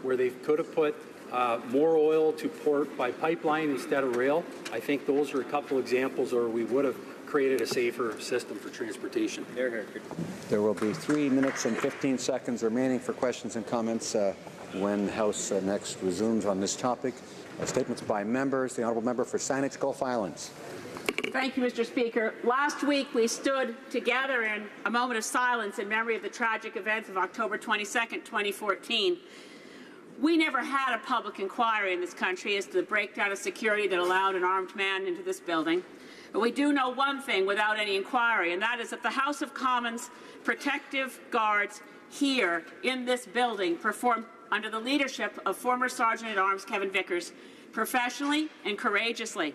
where they could have put more oil to port by pipeline instead of rail. I think those are a couple examples where we would have created a safer system for transportation. There will be 3 minutes and 15 seconds remaining for questions and comments when House next resumes on this topic. Statements by members. The Honourable Member for Saanich Gulf Islands. Thank you, Mr. Speaker. Last week, we stood together in a moment of silence in memory of the tragic events of October 22nd, 2014. We never had a public inquiry in this country as to the breakdown of security that allowed an armed man into this building. But we do know one thing without any inquiry, and that is that the House of Commons protective guards here in this building performed under the leadership of former Sergeant-at-Arms Kevin Vickers professionally and courageously.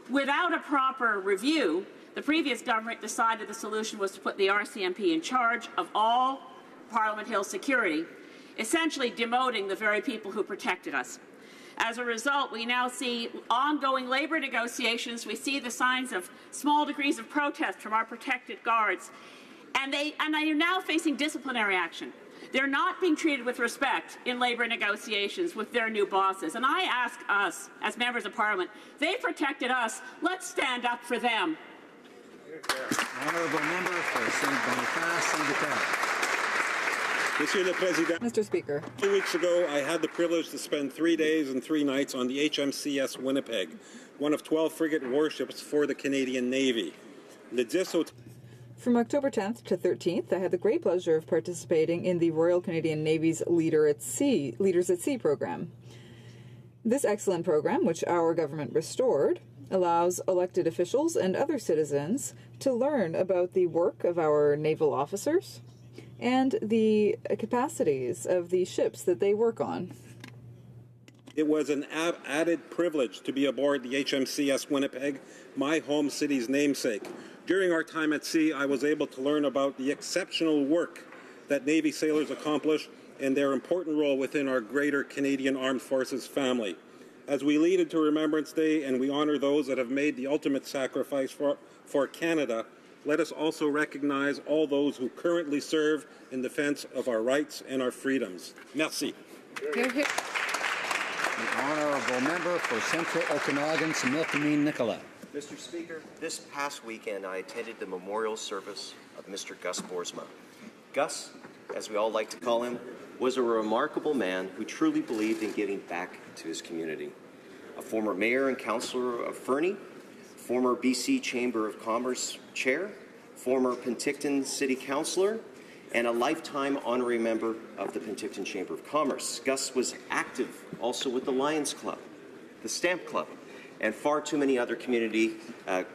Without a proper review, the previous government decided the solution was to put the RCMP in charge of all Parliament Hill security, essentially demoting the very people who protected us. As a result, we now see ongoing labour negotiations. We see the signs of small degrees of protest from our protected guards, and they are now facing disciplinary action. They're not being treated with respect in labour negotiations with their new bosses. And I ask us, as members of Parliament, they protected us. Let's stand up for them. Honourable Member for St. Boniface, Monsieur le Président. Mr. Speaker. 2 weeks ago, I had the privilege to spend 3 days and 3 nights on the HMCS Winnipeg, one of 12 frigate warships for the Canadian Navy. From October 10th to 13th, I had the great pleasure of participating in the Royal Canadian Navy's Leaders at Sea program. This excellent program, which our government restored, allows elected officials and other citizens to learn about the work of our naval officers and the capacities of the ships that they work on. It was an added privilege to be aboard the HMCS Winnipeg, my home city's namesake. During our time at sea, I was able to learn about the exceptional work that Navy sailors accomplish and their important role within our greater Canadian Armed Forces family. As we lead into Remembrance Day and we honour those that have made the ultimate sacrifice for Canada, let us also recognize all those who currently serve in defence of our rights and our freedoms. Merci. The Honourable Member for Central Okanagan, Similkameen Nicola. Mr. Speaker, this past weekend I attended the memorial service of Mr. Gus Boersma. Gus, as we all like to call him, was a remarkable man who truly believed in giving back to his community. A former mayor and councillor of Fernie, former BC Chamber of Commerce chair, former Penticton City Councillor, and a lifetime honorary member of the Penticton Chamber of Commerce. Gus was active also with the Lions Club, the Stamp Club, and far too many other community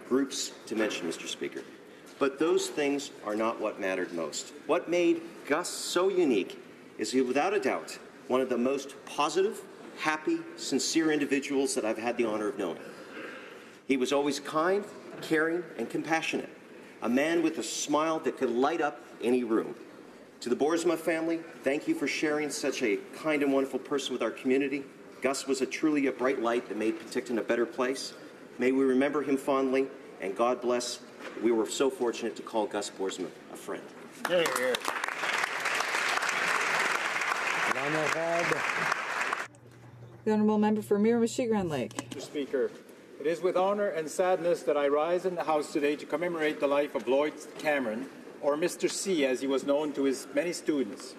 groups to mention, Mr. Speaker. But those things are not what mattered most. What made Gus so unique is he, without a doubt, one of the most positive, happy, sincere individuals that I've had the honor of knowing. He was always kind, caring, and compassionate, a man with a smile that could light up any room. To the Boersma family, thank you for sharing such a kind and wonderful person with our community. Gus was truly a bright light that made Penticton a better place. May we remember him fondly, and God bless. We were so fortunate to call Gus Boersma a friend. The Honourable Member for Miramichi-Grand Lake. Mr. Speaker, it is with honour and sadness that I rise in the House today to commemorate the life of Lloyd Cameron, or Mr. C, as he was known to his many students.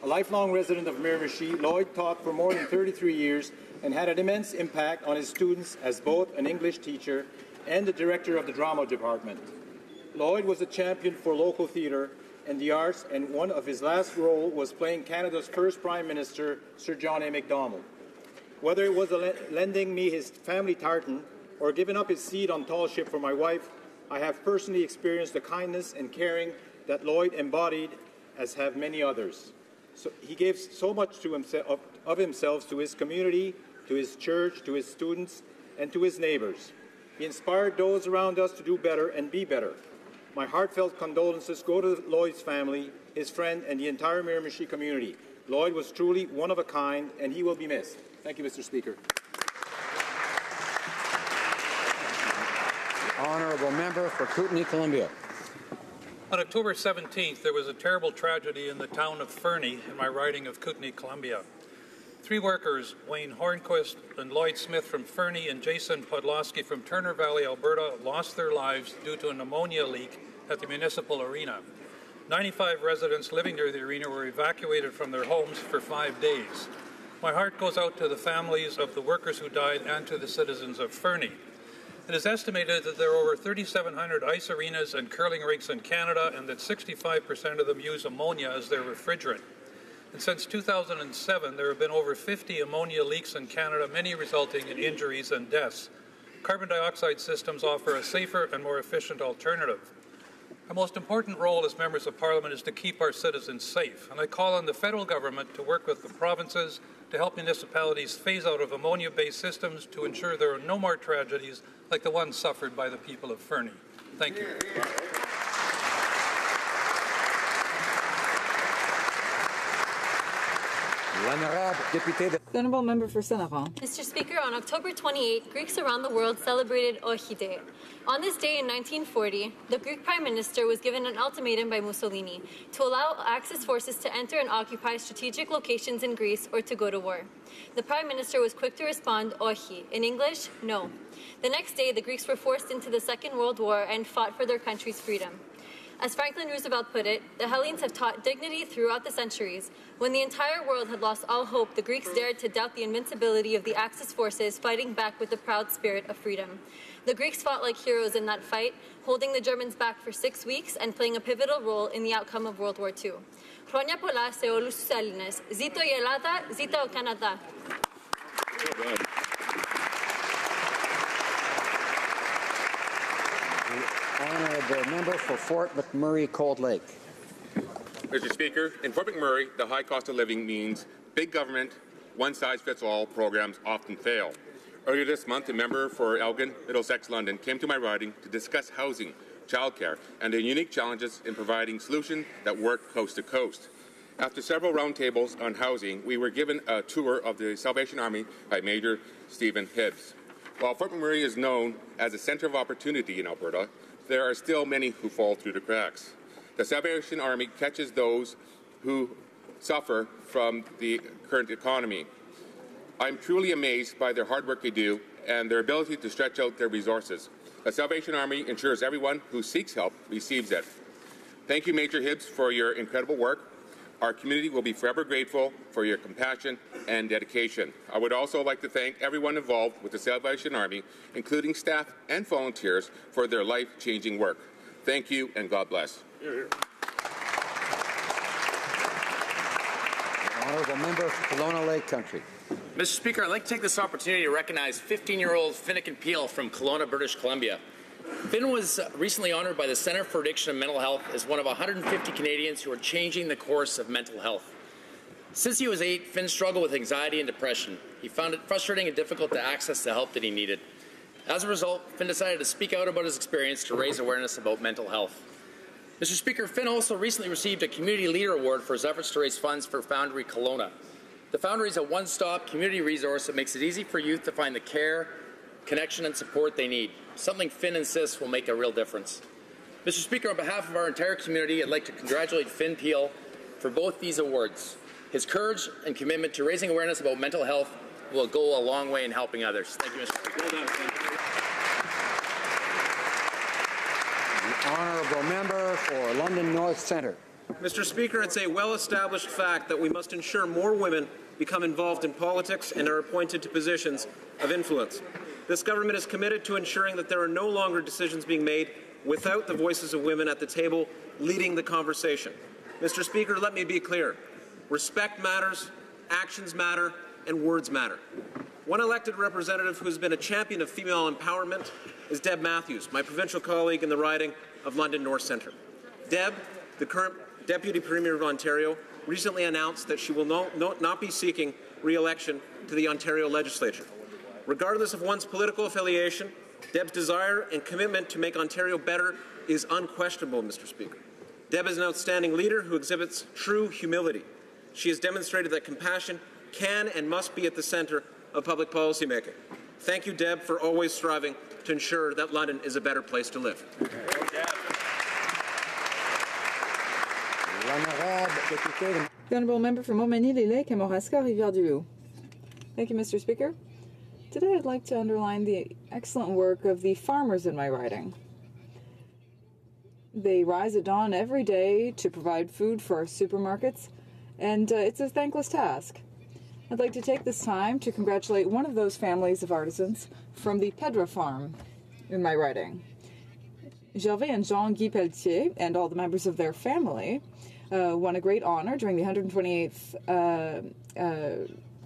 A lifelong resident of Miramichi, Lloyd taught for more than 33 years and had an immense impact on his students as both an English teacher and the director of the drama department. Lloyd was a champion for local theatre and the arts, and one of his last roles was playing Canada's first Prime Minister, Sir John A. Macdonald. Whether it was lending me his family tartan or giving up his seat on tall ship for my wife, I have personally experienced the kindness and caring that Lloyd embodied, as have many others. So he gave so much to himself, of himself to his community, to his church, to his students, and to his neighbours. He inspired those around us to do better and be better. My heartfelt condolences go to Lloyd's family, his friend, and the entire Miramichi community. Lloyd was truly one of a kind, and he will be missed. Thank you, Mr. Speaker. Honourable Member for Kootenay, Columbia. On October 17th, there was a terrible tragedy in the town of Fernie in my riding of Kootenay, Columbia. 3 workers, Wayne Hornquist and Lloyd Smith from Fernie and Jason Podlosky from Turner Valley, Alberta, lost their lives due to an ammonia leak at the municipal arena. 95 residents living near the arena were evacuated from their homes for 5 days. My heart goes out to the families of the workers who died and to the citizens of Fernie. It is estimated that there are over 3,700 ice arenas and curling rinks in Canada and that 65% of them use ammonia as their refrigerant. And since 2007, there have been over 50 ammonia leaks in Canada, many resulting in injuries and deaths. Carbon dioxide systems offer a safer and more efficient alternative. Our most important role as members of Parliament is to keep our citizens safe, and I call on the federal government to work with the provinces to help municipalities phase out of ammonia-based systems to ensure there are no more tragedies like the one suffered by the people of Fernie. Thank you. The honourable member for Saint-Laurent. Mr. Speaker, on October 28, Greeks around the world celebrated Ochi Day. On this day in 1940, the Greek Prime Minister was given an ultimatum by Mussolini to allow Axis forces to enter and occupy strategic locations in Greece or to go to war. The Prime Minister was quick to respond, Ochi. In English, no. The next day, the Greeks were forced into the Second World War and fought for their country's freedom. As Franklin Roosevelt put it, the Hellenes have taught dignity throughout the centuries. When the entire world had lost all hope, the Greeks dared to doubt the invincibility of the Axis forces, fighting back with the proud spirit of freedom. The Greeks fought like heroes in that fight, holding the Germans back for 6 weeks and playing a pivotal role in the outcome of World War II. Χρόνια πολλά σε όλους τους Έλληνες. Ζήτω η Ελλάδα, ζήτω ο Καναδά. Honourable member for Fort McMurray, Cold Lake. Mr. Speaker, in Fort McMurray, the high cost of living means big government, one-size-fits-all programs often fail. Earlier this month, a member for Elgin, Middlesex, London, came to my riding to discuss housing, childcare, and the unique challenges in providing solutions that work coast to coast. After several roundtables on housing, we were given a tour of the Salvation Army by Major Stephen Hibbs. While Fort McMurray is known as a centre of opportunity in Alberta, there are still many who fall through the cracks. The Salvation Army catches those who suffer from the current economy. I'm truly amazed by their hard work they do and their ability to stretch out their resources. The Salvation Army ensures everyone who seeks help receives it. Thank you, Major Hibbs, for your incredible work. Our community will be forever grateful for your compassion and dedication. I would also like to thank everyone involved with the Salvation Army, including staff and volunteers, for their life-changing work. Thank you, and God bless. Honourable member for Kelowna Lake Country. Mr. Speaker, I'd like to take this opportunity to recognize 15-year-old Finnegan Peel from Kelowna, British Columbia. Finn was recently honored by the Centre for Addiction and Mental Health as one of 150 Canadians who are changing the course of mental health. Since he was 8, Finn struggled with anxiety and depression. He found it frustrating and difficult to access the help that he needed. As a result, Finn decided to speak out about his experience to raise awareness about mental health. Mr. Speaker, Finn also recently received a Community Leader Award for his efforts to raise funds for Foundry Kelowna. The Foundry is a one-stop community resource that makes it easy for youth to find the care, connection, and support they need, something Finn insists will make a real difference. Mr. Speaker, on behalf of our entire community, I'd like to congratulate Finn Peel for both these awards. His courage and commitment to raising awareness about mental health will go a long way in helping others. Thank you, Mr. Speaker. The honourable member for London North Centre. Mr. Speaker, it's a well-established fact that we must ensure more women become involved in politics and are appointed to positions of influence. This government is committed to ensuring that there are no longer decisions being made without the voices of women at the table leading the conversation. Mr. Speaker, let me be clear. Respect matters, actions matter, and words matter. One elected representative who has been a champion of female empowerment is Deb Matthews, my provincial colleague in the riding of London North Centre. Deb, the current Deputy Premier of Ontario, recently announced that she will not be seeking re-election to the Ontario Legislature. Regardless of one's political affiliation, Deb's desire and commitment to make Ontario better is unquestionable, Mr. Speaker. Deb is an outstanding leader who exhibits true humility. She has demonstrated that compassion can and must be at the centre of public policy making. Thank you, Deb, for always striving to ensure that London is a better place to live. The Honourable Member for Montmagny-les-Lacs, Kamouraska, Rivière-du-Loup. Thank you, Mr. Speaker. Today I'd like to underline the excellent work of the farmers in my riding. They rise at dawn every day to provide food for our supermarkets, and it's a thankless task. I'd like to take this time to congratulate one of those families of artisans from the Pedra farm in my riding. Gervais and Jean-Guy Pelletier and all the members of their family won a great honor during the 128th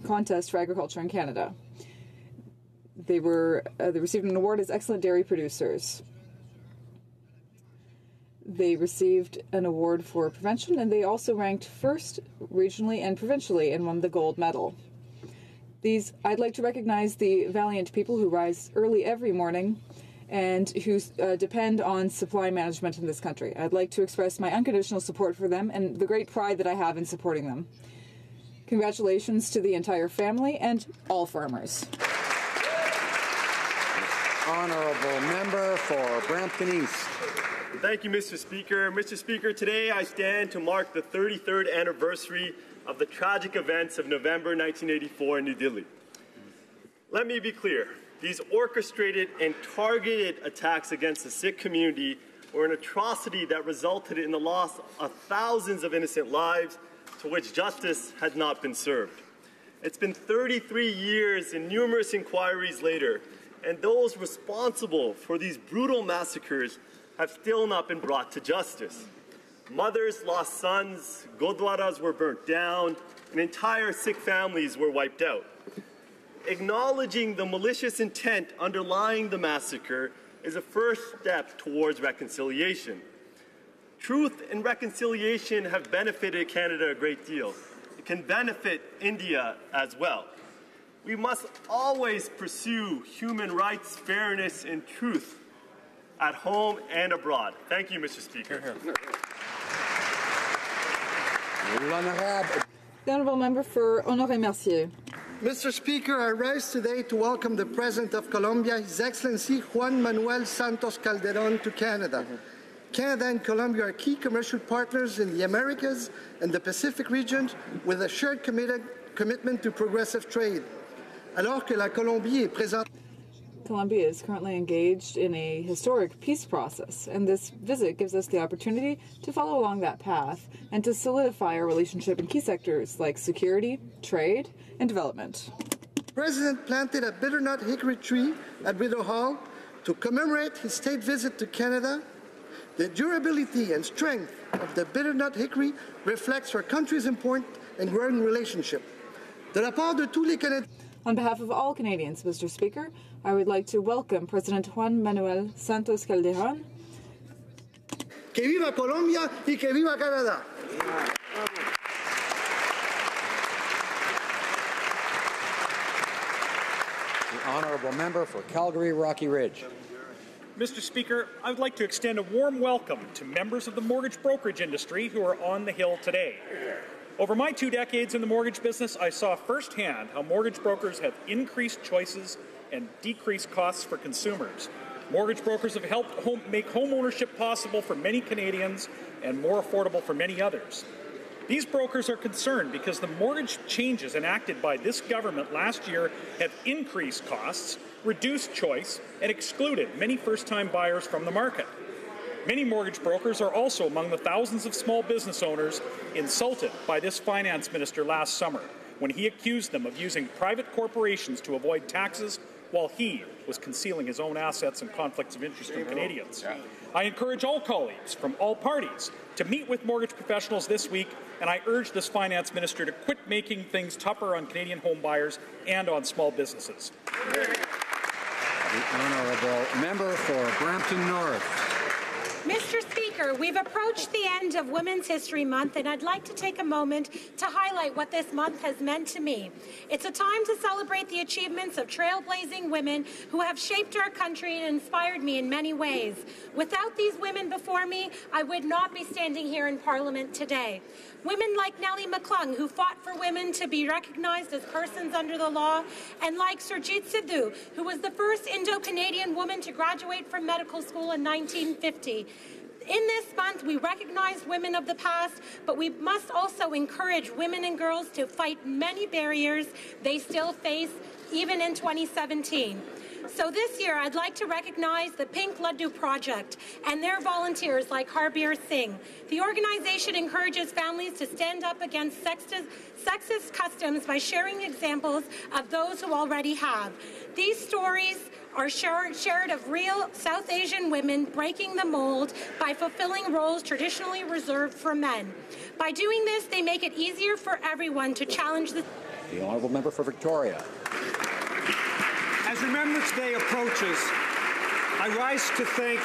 contest for agriculture in Canada. They received an award as excellent dairy producers. They received an award for prevention, and they also ranked first regionally and provincially and won the gold medal. I'd like to recognize the valiant people who rise early every morning and who depend on supply management in this country. I'd like to express my unconditional support for them and the great pride that I have in supporting them. Congratulations to the entire family and all farmers. Honourable Member for Brampton East. Thank you, Mr. Speaker. Mr. Speaker, today I stand to mark the 33rd anniversary of the tragic events of November 1984 in New Delhi. Let me be clear. These orchestrated and targeted attacks against the Sikh community were an atrocity that resulted in the loss of thousands of innocent lives to which justice has not been served. It's been 33 years and numerous inquiries later, and those responsible for these brutal massacres have still not been brought to justice. Mothers lost sons, gurdwaras were burnt down, and entire Sikh families were wiped out. Acknowledging the malicious intent underlying the massacre is a first step towards reconciliation. Truth and reconciliation have benefited Canada a great deal. It can benefit India as well. We must always pursue human rights, fairness, and truth at home and abroad. Thank you, Mr. Speaker. The Honourable Member for Honoré-Mercier. Mr. Speaker, I rise today to welcome the President of Colombia, His Excellency Juan Manuel Santos Calderón, to Canada. Canada and Colombia are key commercial partners in the Americas and the Pacific region with a shared commitment to progressive trade. Alors que la Colombie est présente. Colombia is currently engaged in a historic peace process, and this visit gives us the opportunity to follow along that path and to solidify our relationship in key sectors like security, trade, and development. The President planted a bitternut hickory tree at Rideau Hall to commemorate his state visit to Canada. The durability and strength of the bitternut hickory reflects our country's important and growing relationship. De la part de tous les Canadiens. On behalf of all Canadians, Mr. Speaker, I would like to welcome President Juan Manuel Santos Calderón. Que viva Colombia y que viva Canadá. The Honourable Member for Calgary Rocky Ridge. Mr. Speaker, I would like to extend a warm welcome to members of the mortgage brokerage industry who are on the Hill today. Over my 2 decades in the mortgage business, I saw firsthand how mortgage brokers have increased choices and decreased costs for consumers. Mortgage brokers have helped make home ownership possible for many Canadians and more affordable for many others. These brokers are concerned because the mortgage changes enacted by this government last year have increased costs, reduced choice, and excluded many first-time buyers from the market. Many mortgage brokers are also among the thousands of small business owners insulted by this finance minister last summer when he accused them of using private corporations to avoid taxes while he was concealing his own assets and conflicts of interest from Canadians. I encourage all colleagues from all parties to meet with mortgage professionals this week, and I urge this finance minister to quit making things tougher on Canadian home buyers and on small businesses. The Honourable Member for Brampton North. Mr. Speaker, we've approached the end of Women's History Month, and I'd like to take a moment to highlight what this month has meant to me. It's a time to celebrate the achievements of trailblazing women who have shaped our country and inspired me in many ways. Without these women before me, I would not be standing here in Parliament today. Women like Nellie McClung, who fought for women to be recognized as persons under the law, and like Surjit Sidhu, who was the first Indo-Canadian woman to graduate from medical school in 1950. In this month, we recognize women of the past, but we must also encourage women and girls to fight many barriers they still face, even in 2017. So this year, I'd like to recognize the Pink Laddu Project and their volunteers like Harbir Singh. The organization encourages families to stand up against sexist customs by sharing examples of those who already have. These stories are shared of real South Asian women breaking the mold by fulfilling roles traditionally reserved for men. By doing this, they make it easier for everyone to challenge the Honourable Member for Victoria. As Remembrance Day approaches, I rise to thank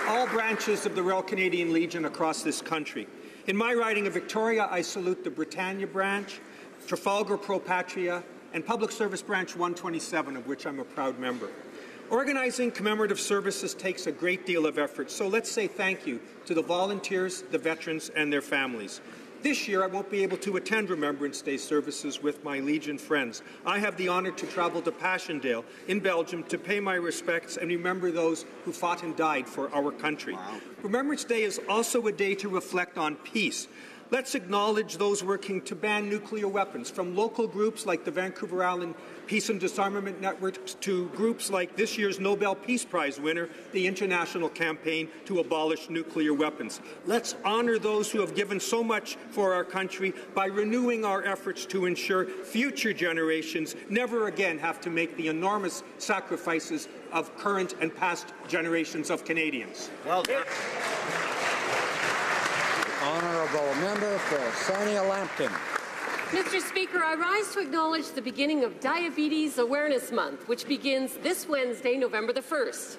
all branches of the Royal Canadian Legion across this country. In my riding of Victoria, I salute the Britannia branch, Trafalgar Pro Patria, and Public Service Branch 127, of which I'm a proud member. Organizing commemorative services takes a great deal of effort, so let's say thank you to the volunteers, the veterans, and their families. This year, I won't be able to attend Remembrance Day services with my Legion friends. I have the honour to travel to Passchendaele in Belgium to pay my respects and remember those who fought and died for our country. Wow. Remembrance Day is also a day to reflect on peace. Let's acknowledge those working to ban nuclear weapons, from local groups like the Vancouver Island Peace and Disarmament Network to groups like this year's Nobel Peace Prize winner, the International Campaign to Abolish Nuclear Weapons. Let's honor those who have given so much for our country by renewing our efforts to ensure future generations never again have to make the enormous sacrifices of current and past generations of Canadians. Well done. Honourable Member for Sarnia Lambton. Mr. Speaker, I rise to acknowledge the beginning of Diabetes Awareness Month, which begins this Wednesday, November the 1st.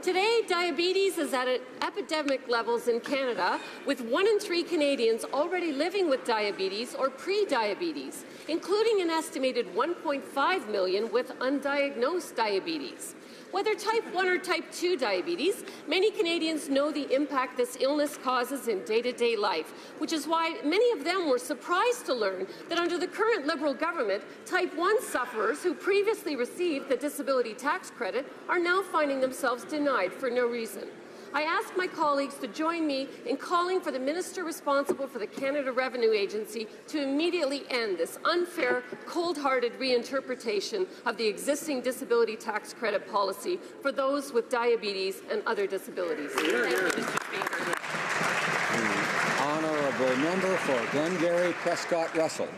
Today, diabetes is at epidemic levels in Canada, with 1 in 3 Canadians already living with diabetes or pre-diabetes, including an estimated 1.5 million with undiagnosed diabetes. Whether type 1 or type 2 diabetes, many Canadians know the impact this illness causes in day-to-day life, which is why many of them were surprised to learn that under the current Liberal government, type 1 sufferers who previously received the disability tax credit are now finding themselves denied for no reason. I ask my colleagues to join me in calling for the minister responsible for the Canada Revenue Agency to immediately end this unfair, cold-hearted reinterpretation of the existing disability tax credit policy for those with diabetes and other disabilities. Thank you, Mr. Speaker. Honourable Member for Glengarry Prescott Russell.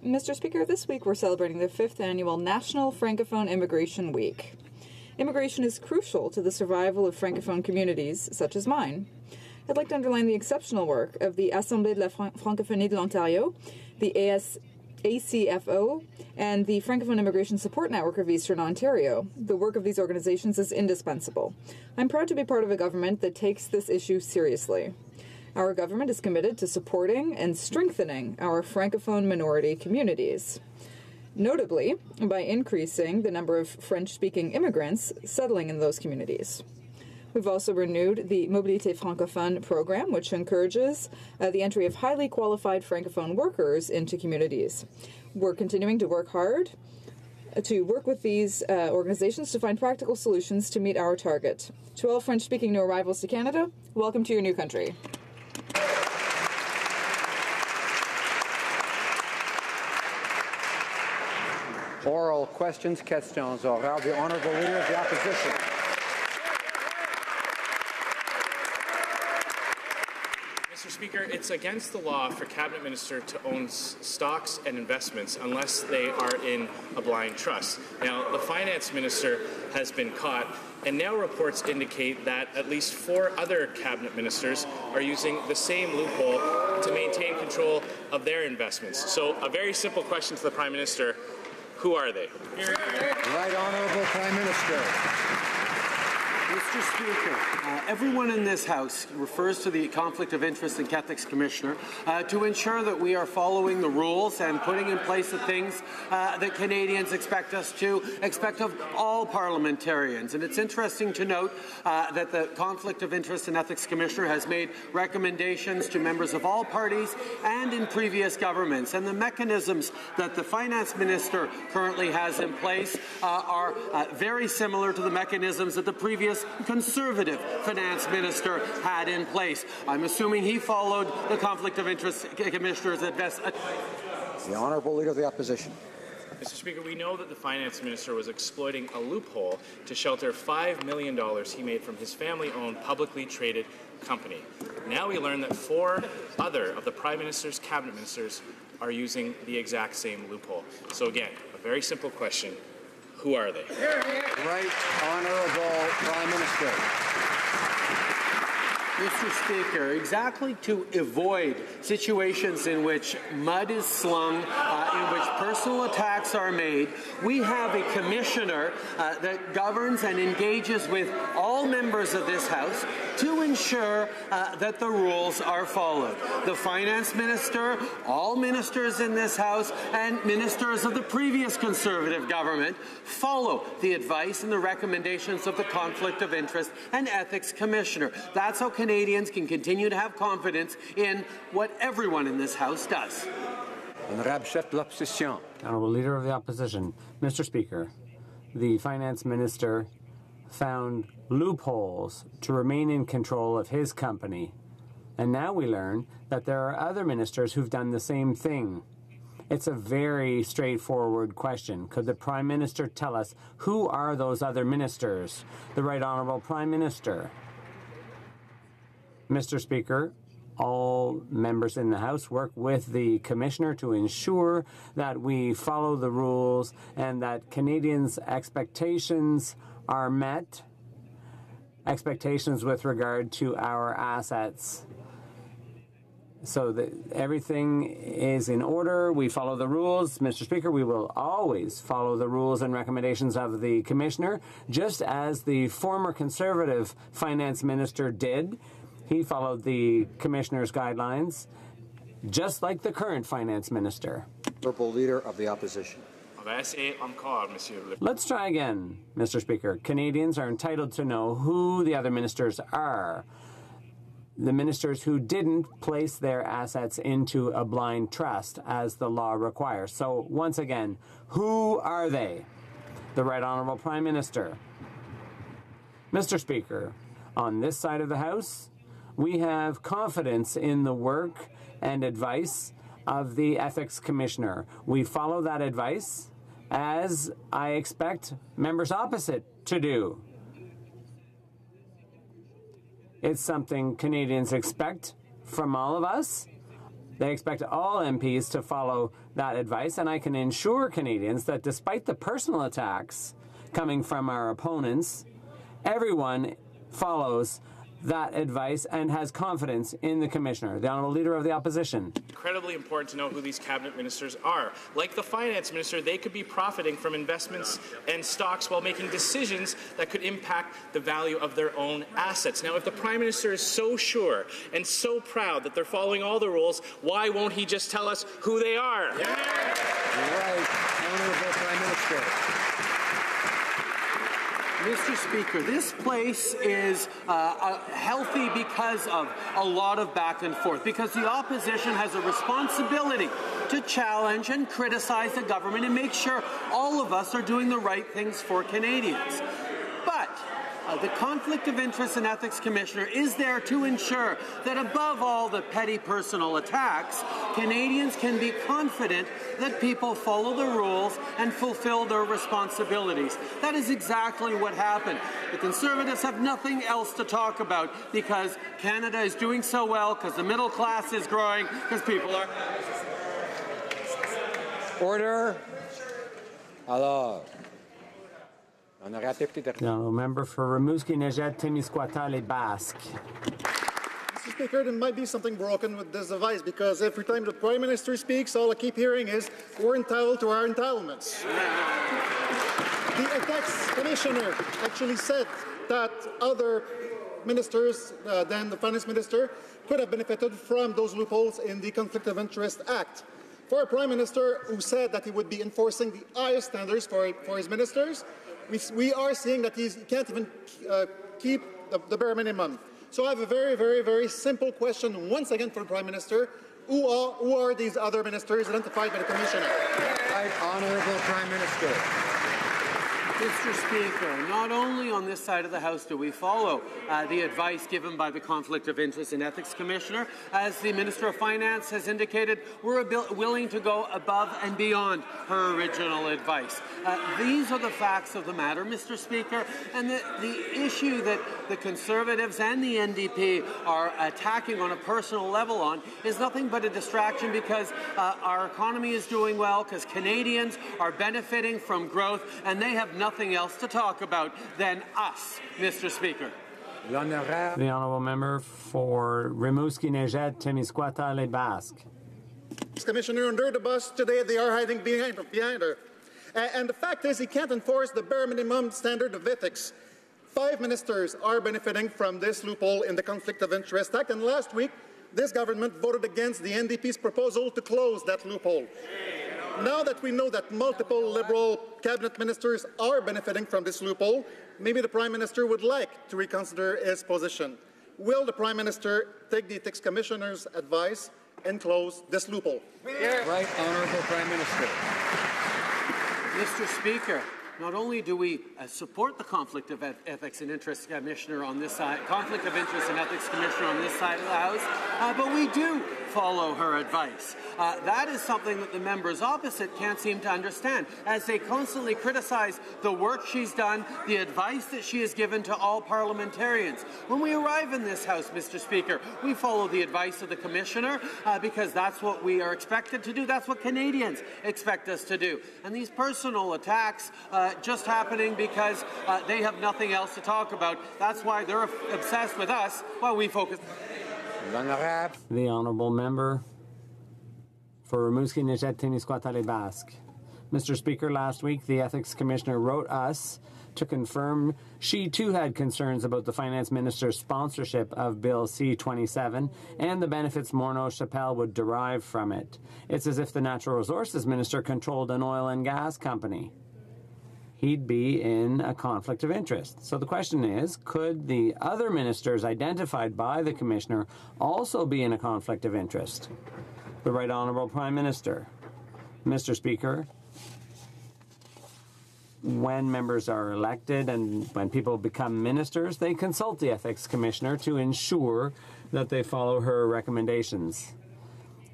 Mr. Speaker, this week we're celebrating the 5th annual National Francophone Immigration Week. Immigration is crucial to the survival of Francophone communities, such as mine. I'd like to underline the exceptional work of the Assemblée de la Francophonie de l'Ontario, the ACFO, and the Francophone Immigration Support Network of Eastern Ontario. The work of these organizations is indispensable. I'm proud to be part of a government that takes this issue seriously. Our government is committed to supporting and strengthening our Francophone minority communities, notably by increasing the number of French-speaking immigrants settling in those communities. We've also renewed the Mobilité Francophone program, which encourages the entry of highly qualified Francophone workers into communities. We're continuing to work hard to work with these organizations to find practical solutions to meet our target. To all French-speaking new arrivals to Canada, welcome to your new country. Oral questions, questions orales. The Honourable Leader of the Opposition. Mr. Speaker, it's against the law for Cabinet Minister to own stocks and investments unless they are in a blind trust. Now, the Finance Minister has been caught, and now reports indicate that at least 4 other Cabinet Ministers are using the same loophole to maintain control of their investments. So, a very simple question to the Prime Minister. Who are they? Right Honourable Prime Minister. Mr. Speaker, everyone in this House refers to the Conflict of Interest and Ethics Commissioner to ensure that we are following the rules and putting in place the things that Canadians expect us to expect of all parliamentarians. And it's interesting to note that the Conflict of Interest and Ethics Commissioner has made recommendations to members of all parties and in previous governments. And the mechanisms that the Finance Minister currently has in place are very similar to the mechanisms that the previous previous Conservative finance minister had in place. I'm assuming he followed the Conflict of Interest Commissioner's advice. The Honourable Leader of the Opposition. Mr. Speaker, we know that the finance minister was exploiting a loophole to shelter $5 million he made from his family-owned, publicly traded company. Now we learn that 4 other of the Prime Minister's cabinet ministers are using the exact same loophole. So again, a very simple question. Who are they? Right Honourable Prime Minister. Mr. Speaker, exactly to avoid situations in which mud is slung, in which personal attacks are made, we have a commissioner that governs and engages with all members of this House to ensure that the rules are followed. The finance minister, all ministers in this House, and ministers of the previous Conservative government follow the advice and the recommendations of the Conflict of Interest and Ethics Commissioner. That's how Canadians can continue to have confidence in what everyone in this House does. Honorable Chef de l'Opposition. Honourable Leader of the Opposition. Mr. Speaker, the Finance Minister found loopholes to remain in control of his company. And now we learn that there are other ministers who've done the same thing. It's a very straightforward question. Could the Prime Minister tell us who are those other ministers? The Right Honourable Prime Minister. Mr. Speaker, all members in the House work with the Commissioner to ensure that we follow the rules and that Canadians' expectations are met, expectations with regard to our assets. So that everything is in order. We follow the rules. Mr. Speaker, we will always follow the rules and recommendations of the Commissioner, just as the former Conservative Finance Minister did. He followed the Commissioner's guidelines, just like the current Finance Minister. Honourable Leader of the Opposition. Let's try again, Mr. Speaker. Canadians are entitled to know who the other ministers are. The ministers who didn't place their assets into a blind trust, as the law requires. So, once again, who are they? The Right Honourable Prime Minister. Mr. Speaker, on this side of the House, we have confidence in the work and advice of the Ethics Commissioner. We follow that advice, as I expect members opposite to do. It's something Canadians expect from all of us. They expect all MPs to follow that advice, and I can ensure Canadians that despite the personal attacks coming from our opponents, everyone follows that advice and has confidence in the Commissioner. The Honourable Leader of the Opposition. Incredibly important to know who these cabinet ministers are. Like the finance minister, they could be profiting from investments and stocks while making decisions that could impact the value of their own assets. Now, if the Prime Minister is so sure and so proud that they're following all the rules, why won't he just tell us who they are? Right, Honourable Prime Minister. Mr. Speaker, this place is healthy because of a lot of back and forth, because the opposition has a responsibility to challenge and criticize the government and make sure all of us are doing the right things for Canadians. But the Conflict of Interest and Ethics Commissioner is there to ensure that above all the petty personal attacks, Canadians can be confident that people follow the rules and fulfill their responsibilities. That is exactly what happened. The Conservatives have nothing else to talk about because Canada is doing so well, because the middle class is growing, because people are... Order. Alors. No, member for Rimouski, Nejet, Témiscouata, Les Basques. Mr. Speaker, there might be something broken with this device because every time the Prime Minister speaks, all I keep hearing is, we're entitled to our entitlements. The Ethics Commissioner actually said that other ministers than the Finance Minister could have benefited from those loopholes in the Conflict of Interest Act. For a Prime Minister who said that he would be enforcing the highest standards for his ministers, we are seeing that he can't even keep the bare minimum. So I have a very, very, very simple question once again for the Prime Minister. Who are these other ministers identified by the Commissioner? Right, Honourable Prime Minister. Mr. Speaker, not only on this side of the House do we follow the advice given by the Conflict of Interest and Ethics Commissioner, as the Minister of Finance has indicated, we're willing to go above and beyond her original advice. These are the facts of the matter, Mr. Speaker, and the issue that the Conservatives and the NDP are attacking on a personal level on is nothing but a distraction, because our economy is doing well, because Canadians are benefiting from growth, and they have nothing else to talk about than us, Mr. Speaker. The honourable member for Rimouski-Neigette, Témiscouata, Les Basques. Commissioner, under the bus today, they are hiding behind her. And the fact is, he can't enforce the bare minimum standard of ethics. 5 ministers are benefiting from this loophole in the Conflict of Interest Act, and last week, this government voted against the NDP's proposal to close that loophole. Now that we know that multiple Liberal cabinet ministers are benefiting from this loophole, maybe the Prime Minister would like to reconsider his position. Will the Prime Minister take the Ethics Commissioner's advice and close this loophole? Right, Honourable Prime Minister. Mr. Speaker, not only do we support the Conflict of Ethics and Interest Commissioner on this side, Conflict of Interest and Ethics Commissioner on this side of the House, but we do follow her advice. That is something that the members opposite can't seem to understand, as they constantly criticize the work she's done, the advice that she has given to all parliamentarians. When we arrive in this House, Mr. Speaker, we follow the advice of the Commissioner because that's what we are expected to do. That's what Canadians expect us to do. And these personal attacks just happening because they have nothing else to talk about. That's why they're obsessed with us while we focus. The honourable member for Rimouski-Neigette, Témiscouata, Les Basques. Mr. Speaker, last week the Ethics Commissioner wrote us to confirm she too had concerns about the Finance Minister's sponsorship of Bill C-27 and the benefits Morneau Chapelle would derive from it. It's as if the Natural Resources Minister controlled an oil and gas company. He'd be in a conflict of interest. So the question is, could the other ministers identified by the Commissioner also be in a conflict of interest? The Right Honourable Prime Minister. Mr. Speaker, when members are elected and when people become ministers, they consult the Ethics Commissioner to ensure that they follow her recommendations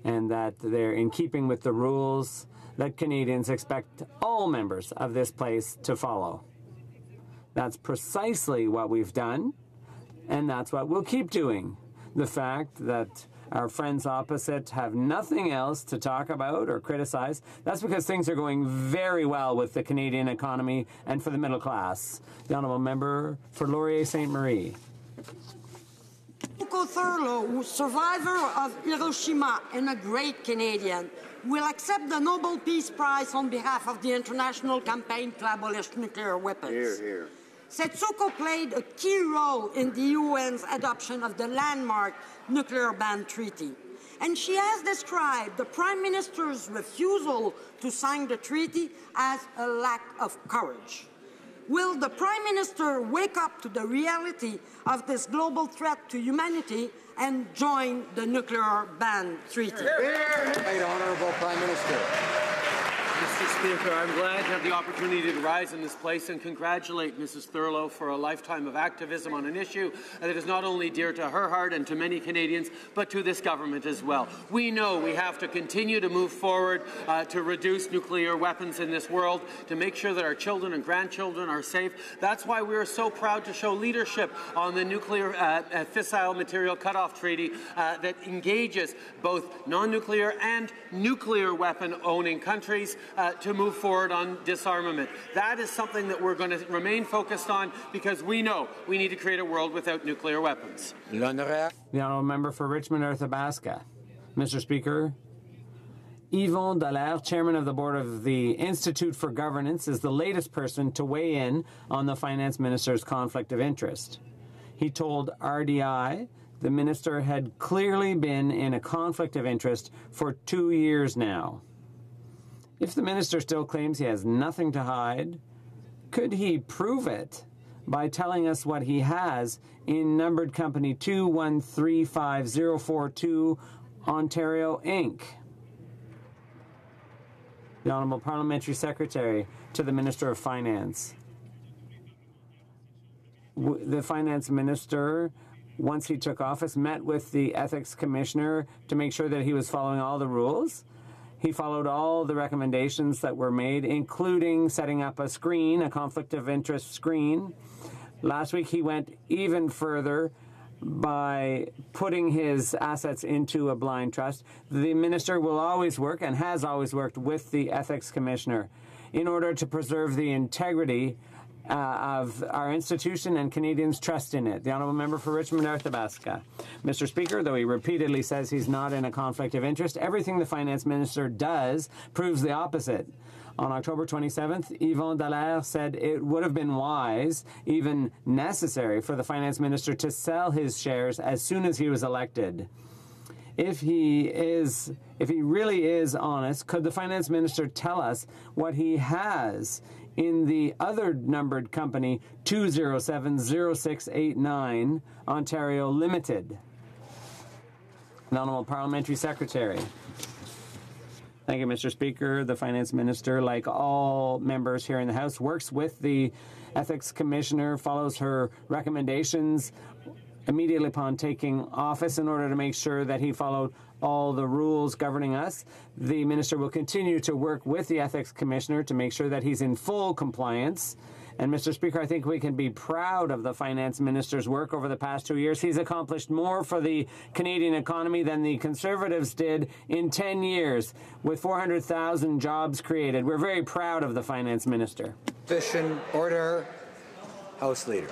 and that they're in keeping with the rules that Canadians expect all members of this place to follow. That's precisely what we've done, and that's what we'll keep doing. The fact that our friends opposite have nothing else to talk about or criticize, that's because things are going very well with the Canadian economy and for the middle class. The honourable member for Laurier Ste. Marie. Coco Thurlow, survivor of Hiroshima and a great Canadian, will accept the Nobel Peace Prize on behalf of the International Campaign to Abolish Nuclear Weapons. Hear, hear. Setsuko played a key role in the UN's adoption of the landmark nuclear ban treaty. And she has described the Prime Minister's refusal to sign the treaty as a lack of courage. Will the Prime Minister wake up to the reality of this global threat to humanity and join the nuclear ban treaty? Right, Honourable Prime Minister. Mr. Speaker, I'm glad to have the opportunity to rise in this place and congratulate Mrs. Thurlow for a lifetime of activism on an issue that is not only dear to her heart and to many Canadians, but to this government as well. We know we have to continue to move forward to reduce nuclear weapons in this world, to make sure that our children and grandchildren are safe. That's why we are so proud to show leadership on the nuclear fissile material cutoff treaty that engages both non-nuclear and nuclear weapon-owning countries to move forward on disarmament. That is something that we're going to remain focused on because we know we need to create a world without nuclear weapons. The honourable member for Richmond Athabasca. Mr. Speaker, Yvon Dallaire, chairman of the board of the Institute for Governance, is the latest person to weigh in on the finance minister's conflict of interest. He told RDI the minister had clearly been in a conflict of interest for 2 years now. If the minister still claims he has nothing to hide, could he prove it by telling us what he has in numbered company 2135042 Ontario Inc.? The Honourable Parliamentary Secretary to the Minister of Finance. the finance minister, once he took office, met with the ethics commissioner to make sure that he was following all the rules. He followed all the recommendations that were made, including setting up a screen, a conflict of interest screen. Last week, he went even further by putting his assets into a blind trust. The minister will always work and has always worked with the ethics commissioner in order to preserve the integrity of our institution and Canadians' trust in it. The Honourable Member for Richmond Arthabaska. Mr. Speaker, though he repeatedly says he's not in a conflict of interest, everything the Finance Minister does proves the opposite. On October 27th, Yvon Dallaire said it would have been wise, even necessary, for the Finance Minister to sell his shares as soon as he was elected. If he really is honest, could the Finance Minister tell us what he has in the other numbered company 2070689 Ontario Limited? The Honourable Parliamentary Secretary. Thank you, Mr. Speaker. The Finance Minister, like all members here in the House, works with the Ethics Commissioner, follows her recommendations immediately upon taking office in order to make sure that he followed all the rules governing us. The Minister will continue to work with the Ethics Commissioner to make sure that he's in full compliance. And, Mr. Speaker, I think we can be proud of the Finance Minister's work over the past 2 years. He's accomplished more for the Canadian economy than the Conservatives did in 10 years, with 400,000 jobs created. We're very proud of the Finance Minister. Position, order. House Leader.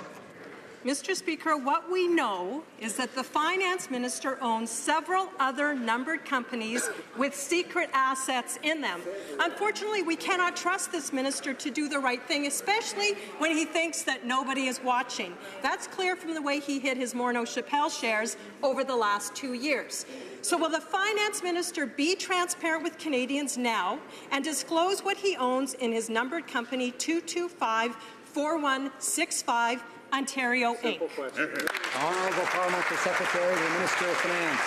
Mr. Speaker, what we know is that the Finance Minister owns several other numbered companies with secret assets in them. Unfortunately, we cannot trust this minister to do the right thing, especially when he thinks that nobody is watching. That's clear from the way he hid his Morneau Shepell shares over the last 2 years. So will the Finance Minister be transparent with Canadians now and disclose what he owns in his numbered company 2254165 Ontario Inc. Honourable Parliamentary Secretary to the Minister of Finance.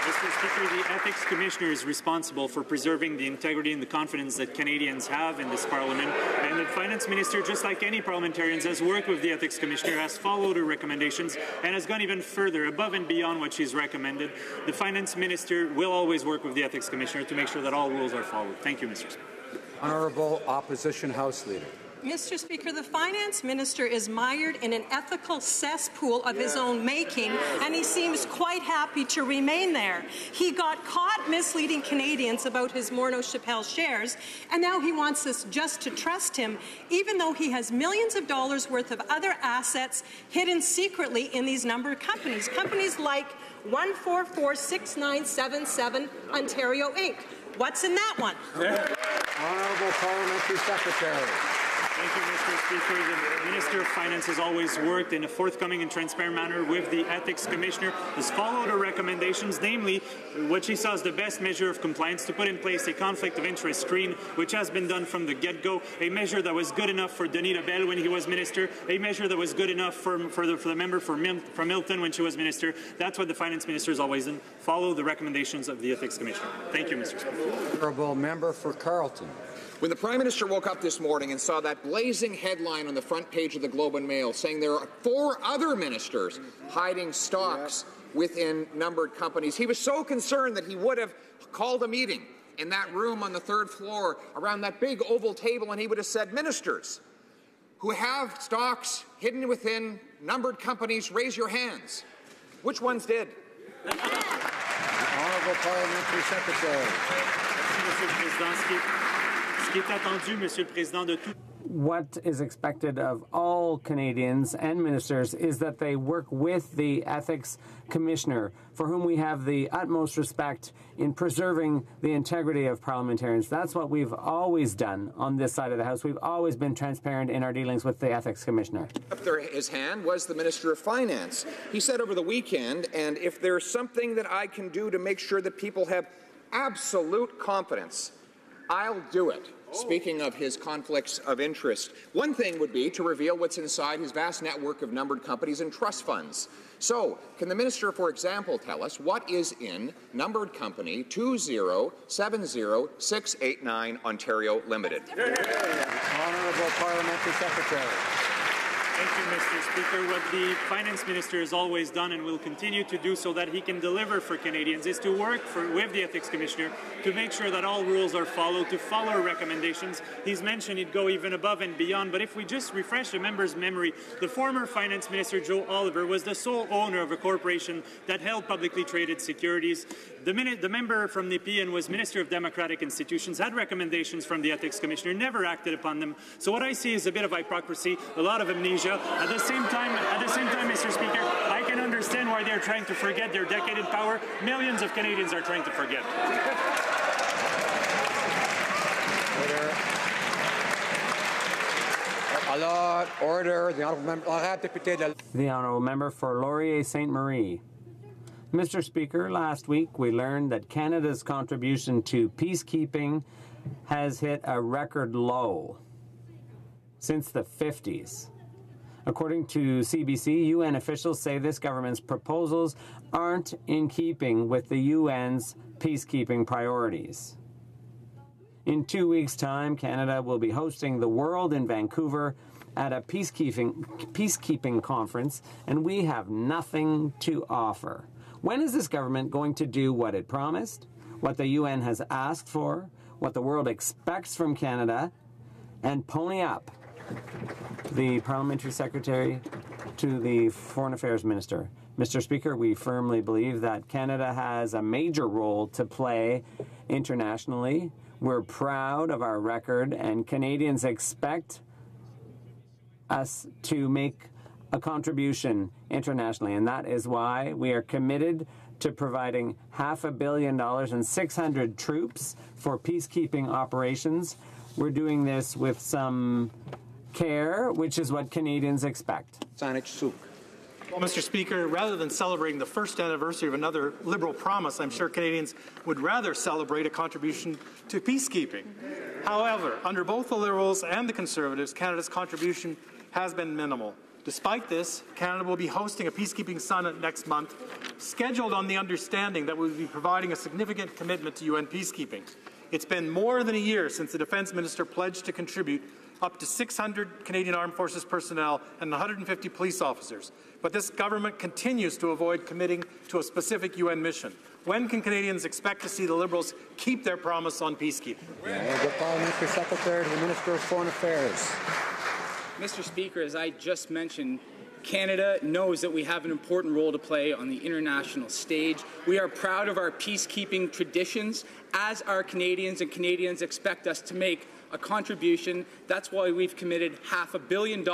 Mr. Speaker, the Ethics Commissioner is responsible for preserving the integrity and the confidence that Canadians have in this Parliament. And the Finance Minister, just like any parliamentarians, has worked with the Ethics Commissioner, has followed her recommendations, and has gone even further, above and beyond what she's recommended. The Finance Minister will always work with the Ethics Commissioner to make sure that all rules are followed. Thank you, Mr. Speaker. Honourable Opposition House Leader. Mr. Speaker, the Finance Minister is mired in an ethical cesspool of his own making, and he seems quite happy to remain there. He got caught misleading Canadians about his Morneau Shepell shares, and now he wants us just to trust him, even though he has millions of dollars worth of other assets hidden secretly in these numbered companies. Companies like 1446977 Ontario Inc. What's in that one? Honourable Parliamentary Secretary. Thank you, Mr. Speaker. The Minister of Finance has always worked in a forthcoming and transparent manner with the Ethics Commissioner, has followed her recommendations, namely what she saw as the best measure of compliance, to put in place a conflict of interest screen, which has been done from the get-go, a measure that was good enough for Denis Labelle when he was Minister, a measure that was good enough for the member from Milton when she was Minister. That's what the Finance Minister has always done, follow the recommendations of the Ethics Commissioner. Thank you, Mr. Speaker. Honourable Member for Carleton. When the Prime Minister woke up this morning and saw that blazing headline on the front page of the Globe and Mail saying there are 4 other ministers hiding stocks within numbered companies, he was so concerned that he would have called a meeting in that room on the 3rd floor around that big oval table, and he would have said, ministers who have stocks hidden within numbered companies, raise your hands. Which ones did? The Honourable Parliamentary Secretary. What is expected of all Canadians and ministers is that they work with the Ethics Commissioner, for whom we have the utmost respect in preserving the integrity of parliamentarians. That's what we've always done on this side of the House. We've always been transparent in our dealings with the Ethics Commissioner. Up there, his hand was the Minister of Finance. He said over the weekend, and if there's something that I can do to make sure that people have absolute confidence, I'll do it. Speaking of his conflicts of interest, one thing would be to reveal what's inside his vast network of numbered companies and trust funds. So, can the Minister, for example, tell us what is in numbered company 2070689 Ontario Limited? Honourable Parliamentary Secretary. Thank you, Mr. Speaker. What the Finance Minister has always done and will continue to do so that he can deliver for Canadians is to work with the Ethics Commissioner to make sure that all rules are followed, to follow recommendations. He's mentioned he'd go even above and beyond, but if we just refresh the member's memory, the former Finance Minister, Joe Oliver, was the sole owner of a corporation that held publicly traded securities. The member from Nepean was Minister of Democratic Institutions, had recommendations from the Ethics Commissioner, never acted upon them. So what I see is a bit of hypocrisy, a lot of amnesia. At the same time, Mr. Speaker, I can understand why they're trying to forget their decade in power. Millions of Canadians are trying to forget. Order. The honourable member for Laurier Ste. Marie. Mr. Speaker, last week we learned that Canada's contribution to peacekeeping has hit a record low since the 50s. According to CBC, UN officials say this government's proposals aren't in keeping with the UN's peacekeeping priorities. In 2 weeks' time, Canada will be hosting the world in Vancouver at a peacekeeping conference, and we have nothing to offer. When is this government going to do what it promised, what the UN has asked for, what the world expects from Canada, and pony up? The Parliamentary Secretary to the Foreign Affairs Minister. Mr. Speaker, we firmly believe that Canada has a major role to play internationally. We're proud of our record, and Canadians expect us to make a contribution internationally, and that is why we are committed to providing $500 million and 600 troops for peacekeeping operations. We're doing this with some care, which is what Canadians expect. Sanich Suk. Well, Mr. Speaker, rather than celebrating the first anniversary of another Liberal promise, I'm sure Canadians would rather celebrate a contribution to peacekeeping. However, under both the Liberals and the Conservatives, Canada's contribution has been minimal. Despite this, Canada will be hosting a peacekeeping summit next month, scheduled on the understanding that we will be providing a significant commitment to UN peacekeeping. It's been more than a year since the Defence Minister pledged to contribute up to 600 Canadian Armed Forces personnel and 150 police officers. But this government continues to avoid committing to a specific UN mission. When can Canadians expect to see the Liberals keep their promise on peacekeeping? The Parliamentary Secretary to the Minister of Foreign Affairs. Mr. Speaker, as I just mentioned, Canada knows that we have an important role to play on the international stage. We are proud of our peacekeeping traditions, as our Canadians, and Canadians expect us to make a contribution. That's why we've committed $500 million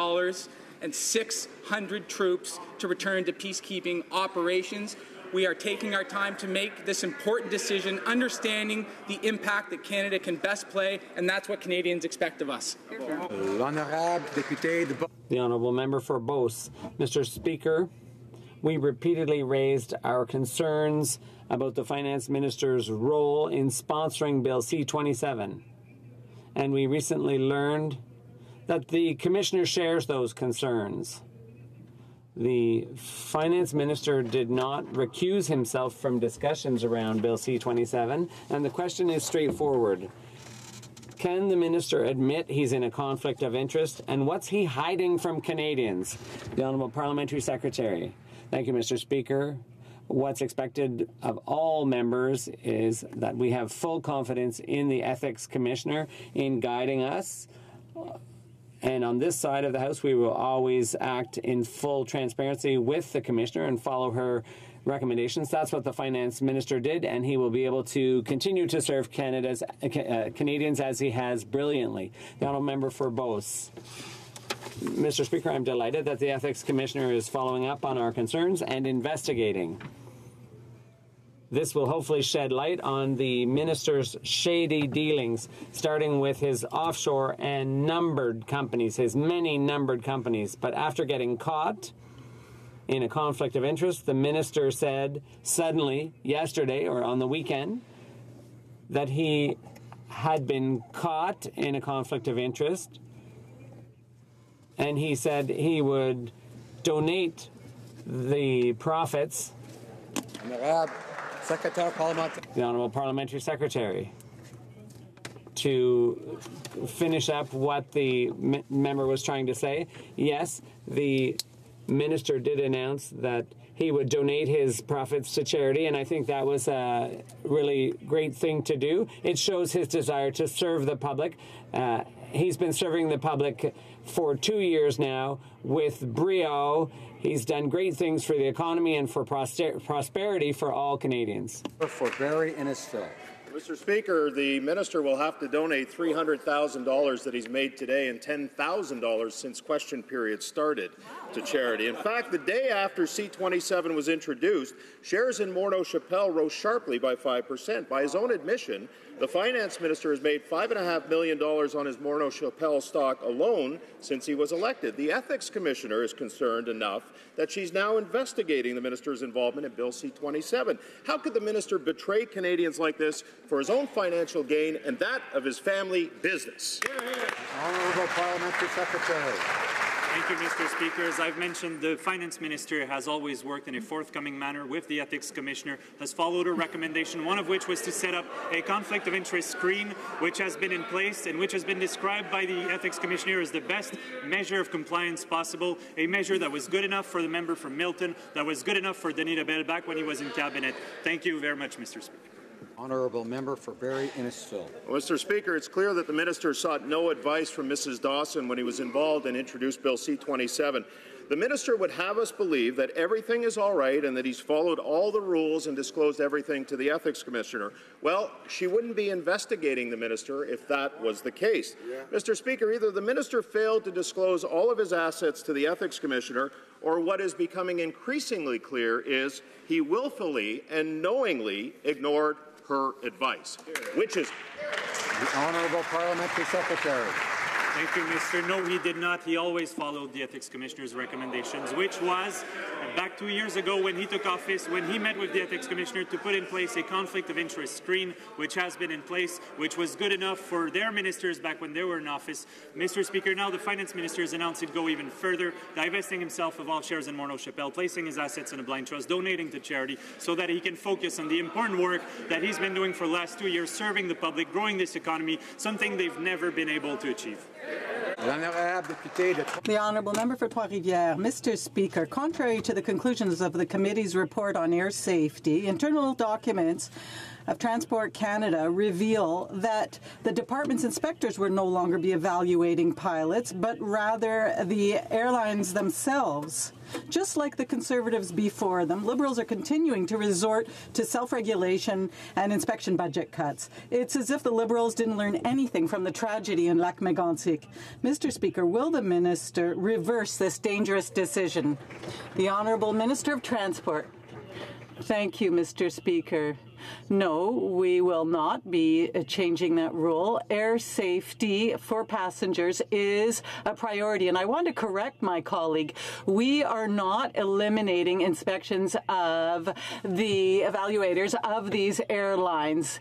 and 600 troops to return to peacekeeping operations. We are taking our time to make this important decision, understanding the impact that Canada can best play, and that's what Canadians expect of us. The honourable member for Beauce. Mr. Speaker, we repeatedly raised our concerns about the Finance Minister's role in sponsoring Bill C-27, and we recently learned that the Commissioner shares those concerns. The Finance Minister did not recuse himself from discussions around Bill C-27, and the question is straightforward. Can the Minister admit he's in a conflict of interest, and what's he hiding from Canadians? The Honourable Parliamentary Secretary. Thank you, Mr. Speaker. What's expected of all members is that we have full confidence in the Ethics Commissioner in guiding us. And on this side of the House, we will always act in full transparency with the Commissioner and follow her recommendations. That's what the Finance Minister did, and he will be able to continue to serve Canadians as he has brilliantly. The Honourable Member for Beauce. Mr. Speaker, I'm delighted that the Ethics Commissioner is following up on our concerns and investigating. This will hopefully shed light on the minister's shady dealings, starting with his offshore and numbered companies, his many numbered companies. But after getting caught in a conflict of interest, the minister said suddenly, yesterday or on the weekend, that he had been caught in a conflict of interest, and he said he would donate the profits. The Honourable Parliamentary Secretary to finish up what the member was trying to say, yes, the minister did announce that he would donate his profits to charity, and I think that was a really great thing to do. It shows his desire to serve the public. He's been serving the public for 2 years now with brio. He's done great things for the economy and for prosperity for all Canadians. For Barrie Innisfil. Mr. Speaker, the minister will have to donate $300,000 that he's made today and $10,000 since question period started to charity. In fact, the day after C-27 was introduced, shares in Morneau Shepell rose sharply by 5%. By his own admission, the finance minister has made $5.5 million on his Morneau Shepell stock alone since he was elected. The ethics commissioner is concerned enough that she's now investigating the minister's involvement in Bill C-27. How could the minister betray Canadians like this for his own financial gain and that of his family business? Honourable Parliamentary Secretary. Thank you, Mr. Speaker. As I've mentioned, the Finance Minister has always worked in a forthcoming manner with the Ethics Commissioner, has followed a recommendation, one of which was to set up a conflict of interest screen, which has been in place and which has been described by the Ethics Commissioner as the best measure of compliance possible, a measure that was good enough for the member from Milton, that was good enough for Denis Lebel back when he was in Cabinet. Thank you very much, Mr. Speaker. Honourable member for Barrie Innisfil. Well, Mr. Speaker, it's clear that the minister sought no advice from Mrs. Dawson when he was involved and introduced Bill C-27. The minister would have us believe that everything is all right and that he's followed all the rules and disclosed everything to the Ethics Commissioner. Well, she wouldn't be investigating the minister if that was the case. Mr. Speaker, either the minister failed to disclose all of his assets to the Ethics Commissioner, or what is becoming increasingly clear is he willfully and knowingly ignored her advice. Which is the Honourable Parliamentary Secretary. Thank you, Mr. No, he did not. He always followed the Ethics Commissioner's recommendations, which was back 2 years ago when he took office, when he met with the Ethics Commissioner to put in place a conflict of interest screen, which has been in place, which was good enough for their ministers back when they were in office. Mr. Speaker, now the Finance Minister has announced he'd go even further, divesting himself of all shares in Morneau Shepell, placing his assets in a blind trust, donating to charity, so that he can focus on the important work that he's been doing for the last 2 years, serving the public, growing this economy, something they've never been able to achieve. The Honourable Member for Trois-Rivières. Mr. Speaker, contrary to the conclusions of the committee's report on air safety, internal documents of Transport Canada reveal that the department's inspectors will no longer be evaluating pilots, but rather the airlines themselves. Just like the Conservatives before them, Liberals are continuing to resort to self-regulation and inspection budget cuts. It's as if the Liberals didn't learn anything from the tragedy in Lac-Mégantic. Mr. Speaker, will the minister reverse this dangerous decision? The Honourable Minister of Transport. Thank you, Mr. Speaker. No, we will not be changing that rule. Air safety for passengers is a priority. And I want to correct my colleague. We are not eliminating inspections of the evaluators of these airlines.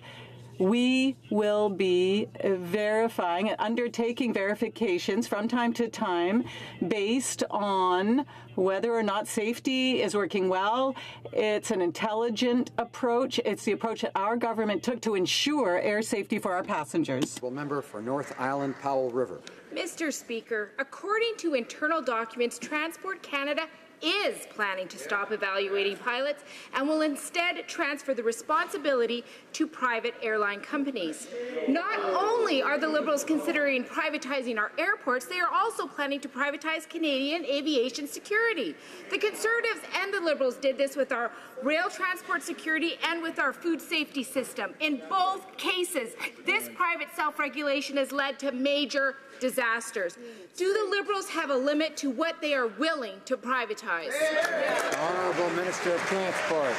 We will be verifying and undertaking verifications from time to time based on whether or not safety is working well. It's an intelligent approach. It's the approach that our government took to ensure air safety for our passengers. Member for North Island Powell River. Mr. Speaker, according to internal documents, Transport Canada is planning to stop evaluating pilots and will instead transfer the responsibility to private airline companies. Not only are the Liberals considering privatizing our airports, they are also planning to privatize Canadian aviation security. The Conservatives and the Liberals did this with our rail transport security and with our food safety system. In both cases, this private self-regulation has led to major disasters. Do the Liberals have a limit to what they are willing to privatize? Honourable Minister of Transport.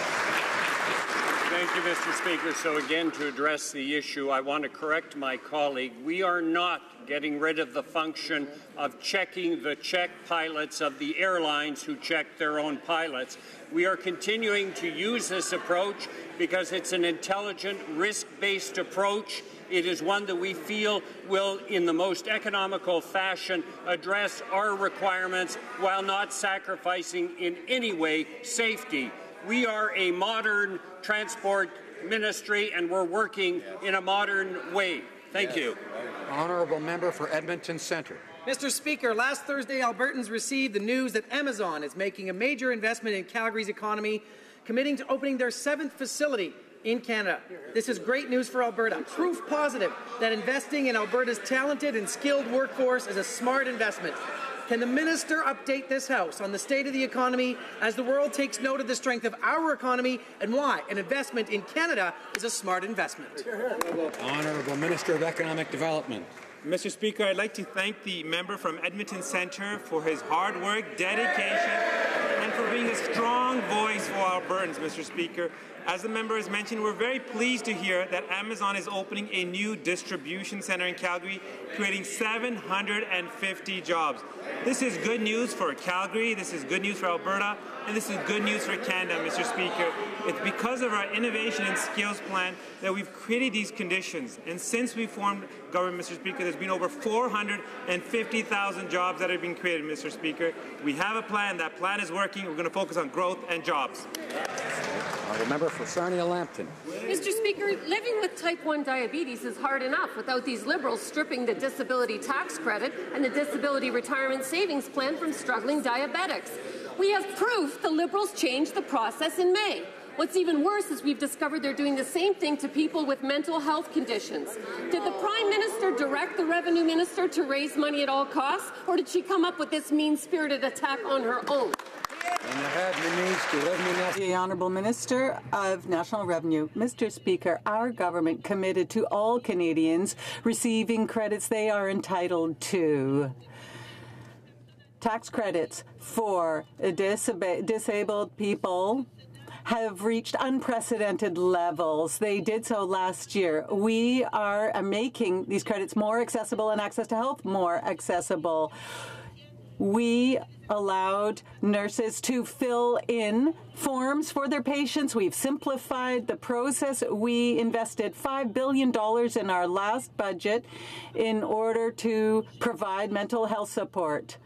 Thank you, Mr. Speaker. So again, to address the issue, I want to correct my colleague. We are not getting rid of the function of checking the check pilots of the airlines who check their own pilots. We are continuing to use this approach because it's an intelligent, risk-based approach. It is one that we feel will, in the most economical fashion, address our requirements while not sacrificing in any way safety. We are a modern transport ministry, and we're working in a modern way. Thank you. Honourable member for Edmonton Centre. Mr. Speaker, last Thursday, Albertans received the news that Amazon is making a major investment in Calgary's economy, committing to opening their 7th facility in Canada. This is great news for Alberta. Proof positive that investing in Alberta's talented and skilled workforce is a smart investment. Can the minister update this House on the state of the economy as the world takes note of the strength of our economy and why an investment in Canada is a smart investment? Honourable Minister of Economic Development. Mr. Speaker, I'd like to thank the member from Edmonton Centre for his hard work, dedication, and for being a strong voice for Albertans, Mr. Speaker. As the member has mentioned, we're very pleased to hear that Amazon is opening a new distribution centre in Calgary, creating 750 jobs. This is good news for Calgary, this is good news for Alberta, and this is good news for Canada, Mr. Speaker. It's because of our innovation and skills plan that we've created these conditions. And since we formed government, Mr. Speaker, there's been over 450,000 jobs that have been created, Mr. Speaker. We have a plan. That plan is working. We're going to focus on growth and jobs. Honourable member for Sarnia-Lambton. Mr. Speaker, living with type 1 diabetes is hard enough without these Liberals stripping the disability tax credit and the disability retirement savings plan from struggling diabetics. We have proof the Liberals changed the process in May. What's even worse is we've discovered they're doing the same thing to people with mental health conditions. Did the Prime Minister direct the Revenue Minister to raise money at all costs, or did she come up with this mean-spirited attack on her own? The Honourable Minister of National Revenue. Mr. Speaker, our government committed to all Canadians receiving credits they are entitled to. Tax credits for disabled people have reached unprecedented levels. They did so last year. We are making these credits more accessible and access to health more accessible. We allowed nurses to fill in forms for their patients. We've simplified the process. We invested $5 billion in our last budget in order to provide mental health support.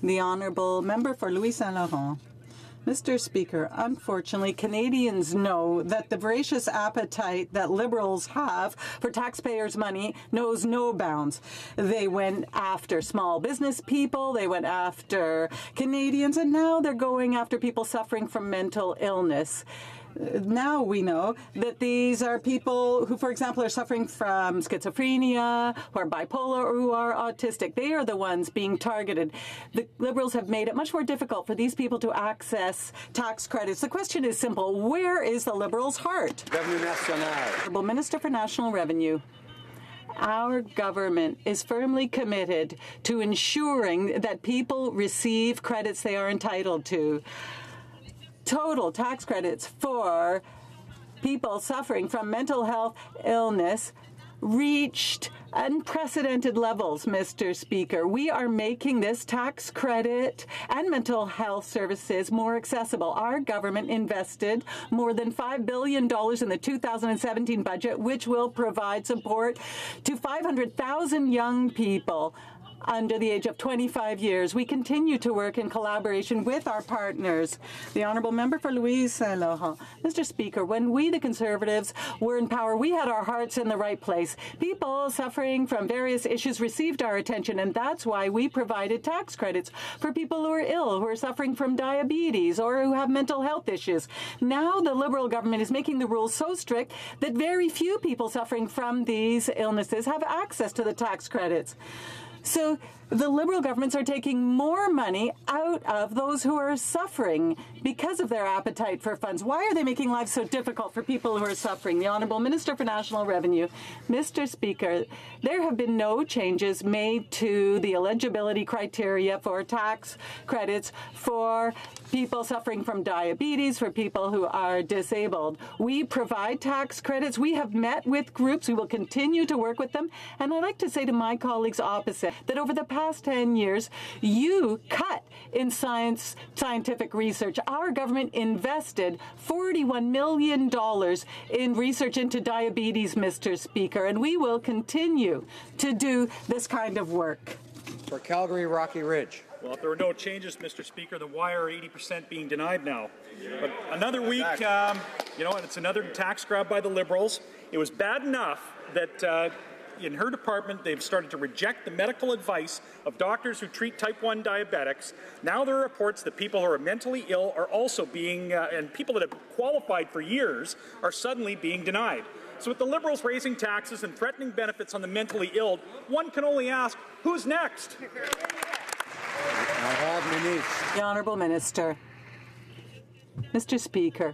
The Honourable Member for Louis Saint Laurent. Mr. Speaker, unfortunately, Canadians know that the voracious appetite that Liberals have for taxpayers' money knows no bounds. They went after small business people, they went after Canadians, and now they're going after people suffering from mental illness. Now we know that these are people who, for example, are suffering from schizophrenia, who are bipolar, or who are autistic. They are the ones being targeted. The Liberals have made it much more difficult for these people to access tax credits. The question is simple. Where is the Liberals' heart? Revenue National. Honourable Minister for National Revenue. Our government is firmly committed to ensuring that people receive credits they are entitled to. Total tax credits for people suffering from mental health illness reached unprecedented levels, Mr. Speaker. We are making this tax credit and mental health services more accessible. Our government invested more than $5 billion in the 2017 budget, which will provide support to 500,000 young people under the age of 25 years. We continue to work in collaboration with our partners. The Honourable Member for Louis Saint Laurent. Mr. Speaker, when we, the Conservatives, were in power, we had our hearts in the right place. People suffering from various issues received our attention, and that's why we provided tax credits for people who are ill, who are suffering from diabetes, or who have mental health issues. Now the Liberal government is making the rules so strict that very few people suffering from these illnesses have access to the tax credits. So the Liberal governments are taking more money out of those who are suffering because of their appetite for funds. Why are they making lives so difficult for people who are suffering? The Honourable Minister for National Revenue. Mr. Speaker, there have been no changes made to the eligibility criteria for tax credits for people suffering from diabetes, for people who are disabled. We provide tax credits. We have met with groups. We will continue to work with them. And I'd like to say to my colleagues opposite that over the past 10 years, you cut in scientific research. Our government invested $41 million in research into diabetes, Mr. Speaker, and we will continue to do this kind of work. For Calgary, Rocky Ridge. Well, if there were no changes, Mr. Speaker, then why are 80% being denied now? But another week, and it's another tax grab by the Liberals. It was bad enough that in her department, they've started to reject the medical advice of doctors who treat type 1 diabetics. Now there are reports that people who are mentally ill are also being, and people that have qualified for years are suddenly being denied. So with the Liberals raising taxes and threatening benefits on the mentally ill, one can only ask, who's next? The Honourable Minister. Mr. Speaker,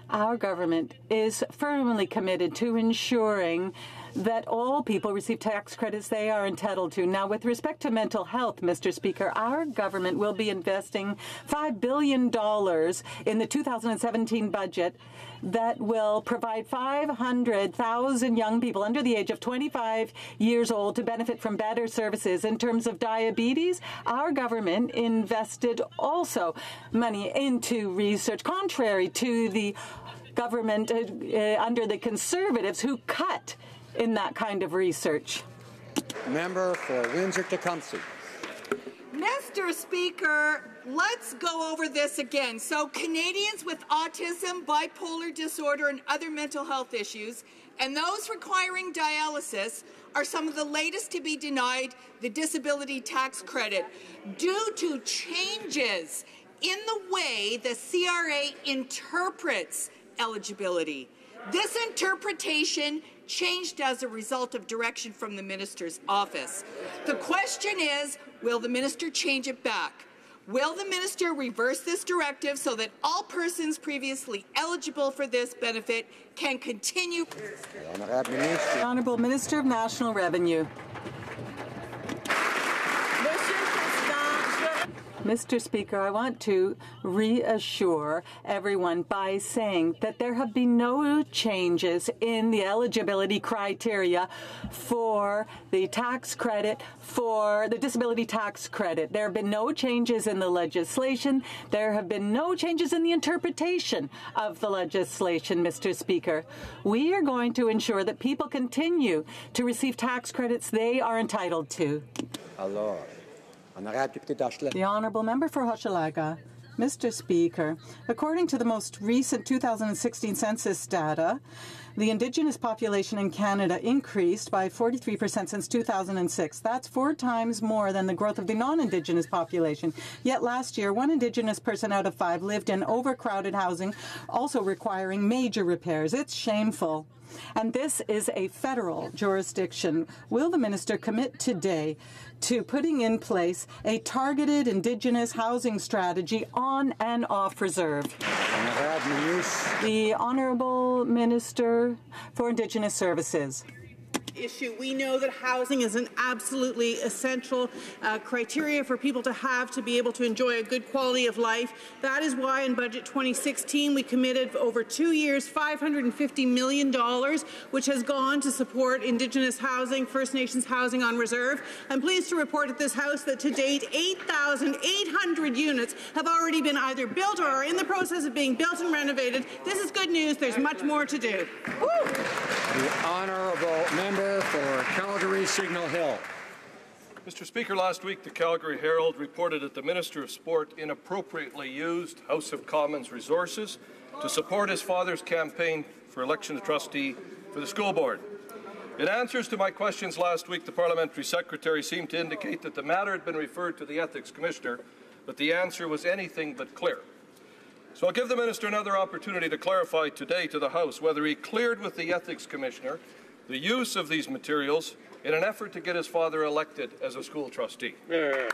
our government is firmly committed to ensuring that all people receive tax credits they are entitled to. Now, with respect to mental health, Mr. Speaker, our government will be investing $5 billion in the 2017 budget that will provide 500,000 young people under the age of 25 years old to benefit from better services. In terms of diabetes, our government invested also money into research, contrary to the government under the Conservatives who cut in that kind of research. Member for Windsor-Tecumseh. Mr. Speaker, let's go over this again. So Canadians with autism, bipolar disorder, and other mental health issues, and those requiring dialysis, are some of the latest to be denied the disability tax credit due to changes in the way the CRA interprets eligibility. This interpretation changed as a result of direction from the minister's office. The question is, will the minister change it back? Will the minister reverse this directive so that all persons previously eligible for this benefit can continue? The Honourable Minister of National Revenue. Mr. Speaker, I want to reassure everyone by saying that there have been no changes in the eligibility criteria for the tax credit, for the disability tax credit. There have been no changes in the legislation. There have been no changes in the interpretation of the legislation, Mr. Speaker. We are going to ensure that people continue to receive tax credits they are entitled to. The Honourable Member for Hochelaga. Mr. Speaker, according to the most recent 2016 census data, the Indigenous population in Canada increased by 43% since 2006. That's 4 times more than the growth of the non-Indigenous population. Yet last year, 1 Indigenous person out of 5 lived in overcrowded housing, also requiring major repairs. It's shameful. And this is a federal jurisdiction. Will the minister commit today to putting in place a targeted Indigenous housing strategy on and off reserve? The Honourable Minister for Indigenous Services. Issue. We know that housing is an absolutely essential criteria for people to have to be able to enjoy a good quality of life. That is why in Budget 2016 we committed over 2 years $550 million, which has gone to support Indigenous housing, First Nations housing on reserve. I'm pleased to report at this House that to date 8,800 units have already been either built or are in the process of being built and renovated. This is good news. There's much more to do. Woo! The Honourable Member for Calgary Signal Hill. Mr. Speaker, last week the Calgary Herald reported that the Minister of Sport inappropriately used House of Commons resources to support his father's campaign for election of trustee for the school board. In answers to my questions last week, the Parliamentary Secretary seemed to indicate that the matter had been referred to the Ethics Commissioner, but the answer was anything but clear. So I'll give the Minister another opportunity to clarify today to the House whether he cleared with the Ethics Commissioner the use of these materials in an effort to get his father elected as a school trustee. The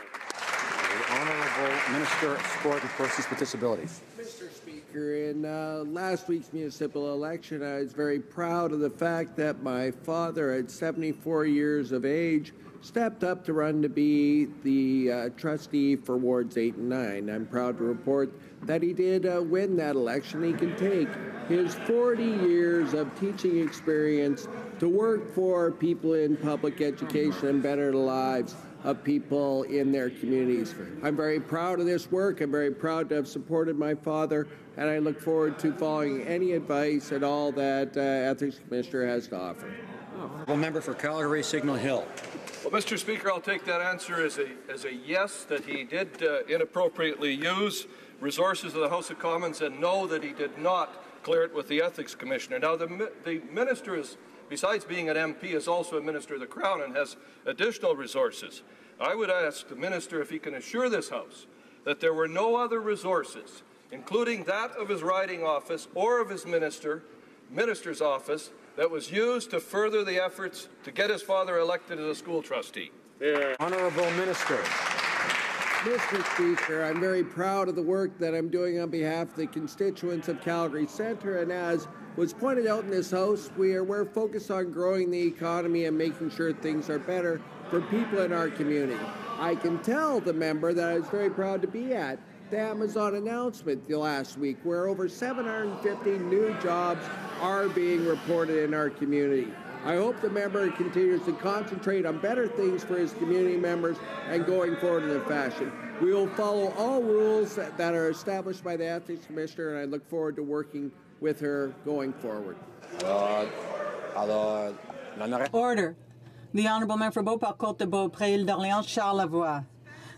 Honourable Minister of Sport and Persons with Disabilities. Mr. Speaker, in last week's municipal election, I was very proud of the fact that my father, at 74 years of age, stepped up to run to be the trustee for Wards 8 and 9. I'm proud to report that he did win that election. He can take his 40 years of teaching experience to work for people in public education and better the lives of people in their communities. I'm very proud of this work. I'm very proud to have supported my father, and I look forward to following any advice at all that Ethics Commissioner has to offer. Honourable Member for Calgary Signal Hill. Well, Mr. Speaker, I'll take that answer as a yes, that he did inappropriately use resources of the House of Commons, and no, that he did not clear it with the Ethics Commissioner. Now, the Minister is besides being an MP, is also a Minister of the Crown and has additional resources. I would ask the Minister if he can assure this House that there were no other resources, including that of his riding office or of his minister's office, that was used to further the efforts to get his father elected as a school trustee. Honourable Minister. Mr. Speaker, I'm very proud of the work that I'm doing on behalf of the constituents of Calgary Centre, and as was pointed out in this House, we're focused on growing the economy and making sure things are better for people in our community. I can tell the member that I was very proud to be at the Amazon announcement last week, where over 750 new jobs are being reported in our community. I hope the member continues to concentrate on better things for his community members and going forward in a fashion. We will follow all rules that are established by the Ethics Commissioner, and I look forward to working with her going forward. Order. The Honourable Member for Beauport-Côte-de-Beaupré, Île d'Orléans, Charles Lavoie.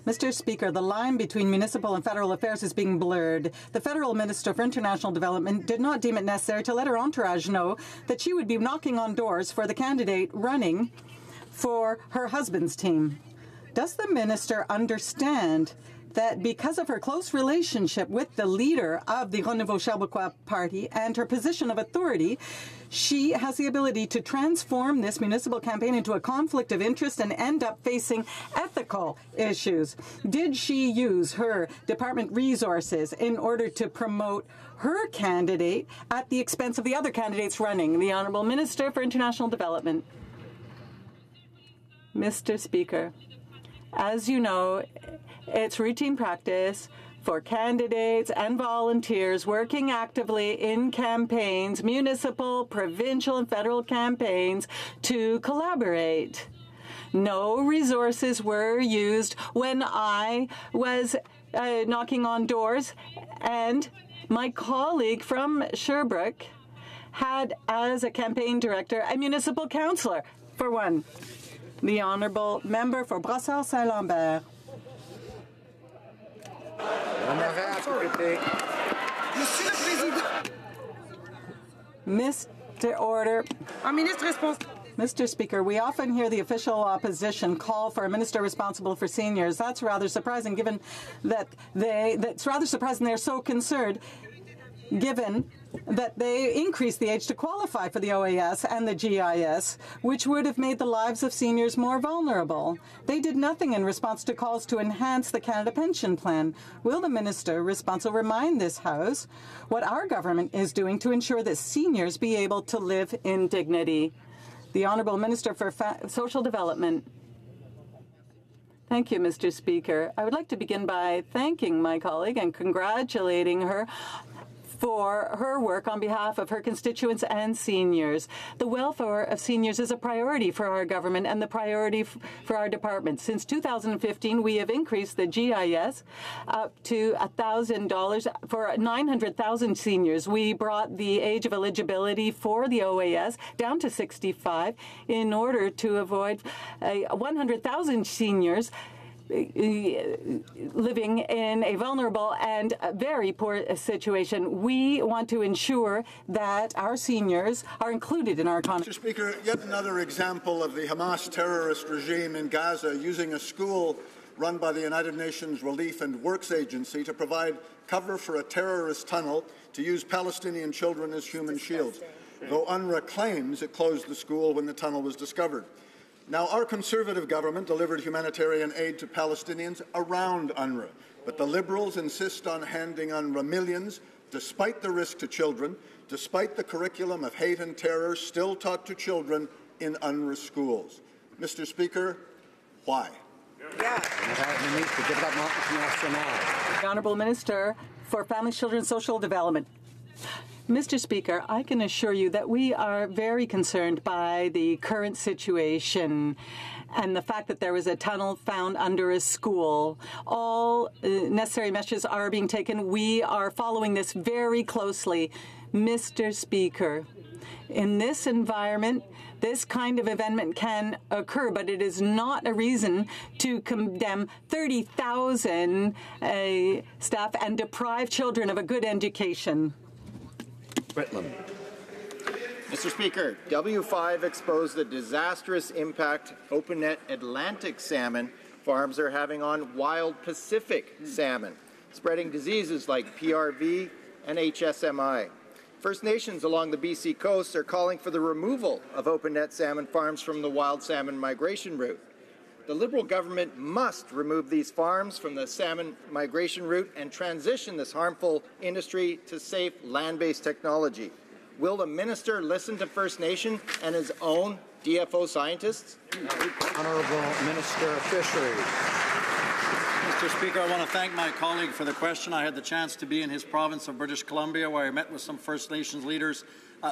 Mr. Speaker, the line between municipal and federal affairs is being blurred. The Federal Minister for International Development did not deem it necessary to let her entourage know that she would be knocking on doors for the candidate running for her husband's team. Does the minister understand that because of her close relationship with the leader of the Renouveau Sherbrooke party and her position of authority, she has the ability to transform this municipal campaign into a conflict of interest and end up facing ethical issues? Did she use her department resources in order to promote her candidate at the expense of the other candidates running? The Honourable Minister for International Development. Mr. Speaker, as you know, it's routine practice for candidates and volunteers working actively in campaigns, municipal, provincial, and federal campaigns, to collaborate. No resources were used when I was knocking on doors, and my colleague from Sherbrooke had, as a campaign director, a municipal councillor, for one. The Honourable Member for Brassard-Saint-Lambert. Mr. Order. Mr. Speaker, we often hear the official opposition call for a minister responsible for seniors. That's rather surprising, given that that's rather surprising they're so concerned, given that they increased the age to qualify for the OAS and the GIS, which would have made the lives of seniors more vulnerable. They did nothing in response to calls to enhance the Canada Pension Plan. Will the minister responsible remind this House what our government is doing to ensure that seniors be able to live in dignity? The Honourable Minister for Social Development. Thank you, Mr. Speaker. I would like to begin by thanking my colleague and congratulating her for her work on behalf of her constituents and seniors. The welfare of seniors is a priority for our government and the priority for our department. Since 2015, we have increased the GIS up to $1,000 for 900,000 seniors. We brought the age of eligibility for the OAS down to 65 in order to avoid 100,000 seniors living in a vulnerable and very poor situation. We want to ensure that our seniors are included in our economy. Mr. Speaker, yet another example of the Hamas terrorist regime in Gaza using a school run by the United Nations Relief and Works Agency to provide cover for a terrorist tunnel to use Palestinian children as human shields, though UNRWA claims it closed the school when the tunnel was discovered. Now, our Conservative government delivered humanitarian aid to Palestinians around UNRWA, but the Liberals insist on handing UNRWA millions, despite the risk to children, despite the curriculum of hate and terror still taught to children in UNRWA schools. Mr. Speaker, why? The Honourable Minister for Family, Children and Social Development. Mr. Speaker, I can assure you that we are very concerned by the current situation and the fact that there was a tunnel found under a school. All necessary measures are being taken. We are following this very closely. Mr. Speaker, in this environment, this kind of event can occur, but it is not a reason to condemn 30,000 staff and deprive children of a good education. Britland. Mr. Speaker, W5 exposed the disastrous impact OpenNet Atlantic salmon farms are having on wild Pacific salmon, spreading diseases like PRV and HSMI. First Nations along the BC coast are calling for the removal of OpenNet salmon farms from the wild salmon migration route. The Liberal government must remove these farms from the salmon migration route and transition this harmful industry to safe land-based technology. Will the minister listen to First Nation and his own DFO scientists? Honourable Minister of Fisheries. Mr. Speaker, I want to thank my colleague for the question. I had the chance to be in his province of British Columbia, where I met with some First Nations leaders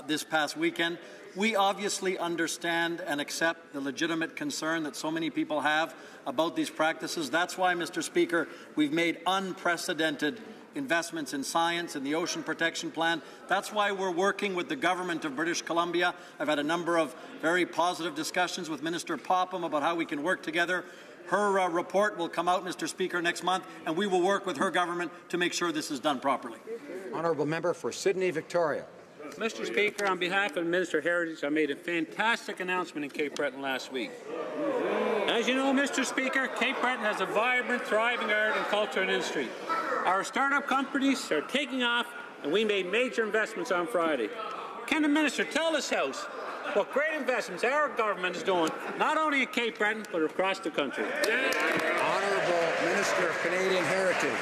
this past weekend. We obviously understand and accept the legitimate concern that so many people have about these practices. That's why, Mr. Speaker, we've made unprecedented investments in science and the Ocean Protection Plan. That's why we're working with the government of British Columbia. I've had a number of very positive discussions with Minister Popham about how we can work together. Her report will come out, Mr. Speaker, next month, and we will work with her government to make sure this is done properly. Honourable Member for Sydney, Victoria. Mr. Speaker, on behalf of the Minister of Heritage, I made a fantastic announcement in Cape Breton last week. As you know, Mr. Speaker, Cape Breton has a vibrant, thriving art and cultural industry. Our startup companies are taking off, and we made major investments on Friday. Can the Minister tell this House what great investments our government is doing, not only at Cape Breton, but across the country? Honourable Minister of Canadian Heritage.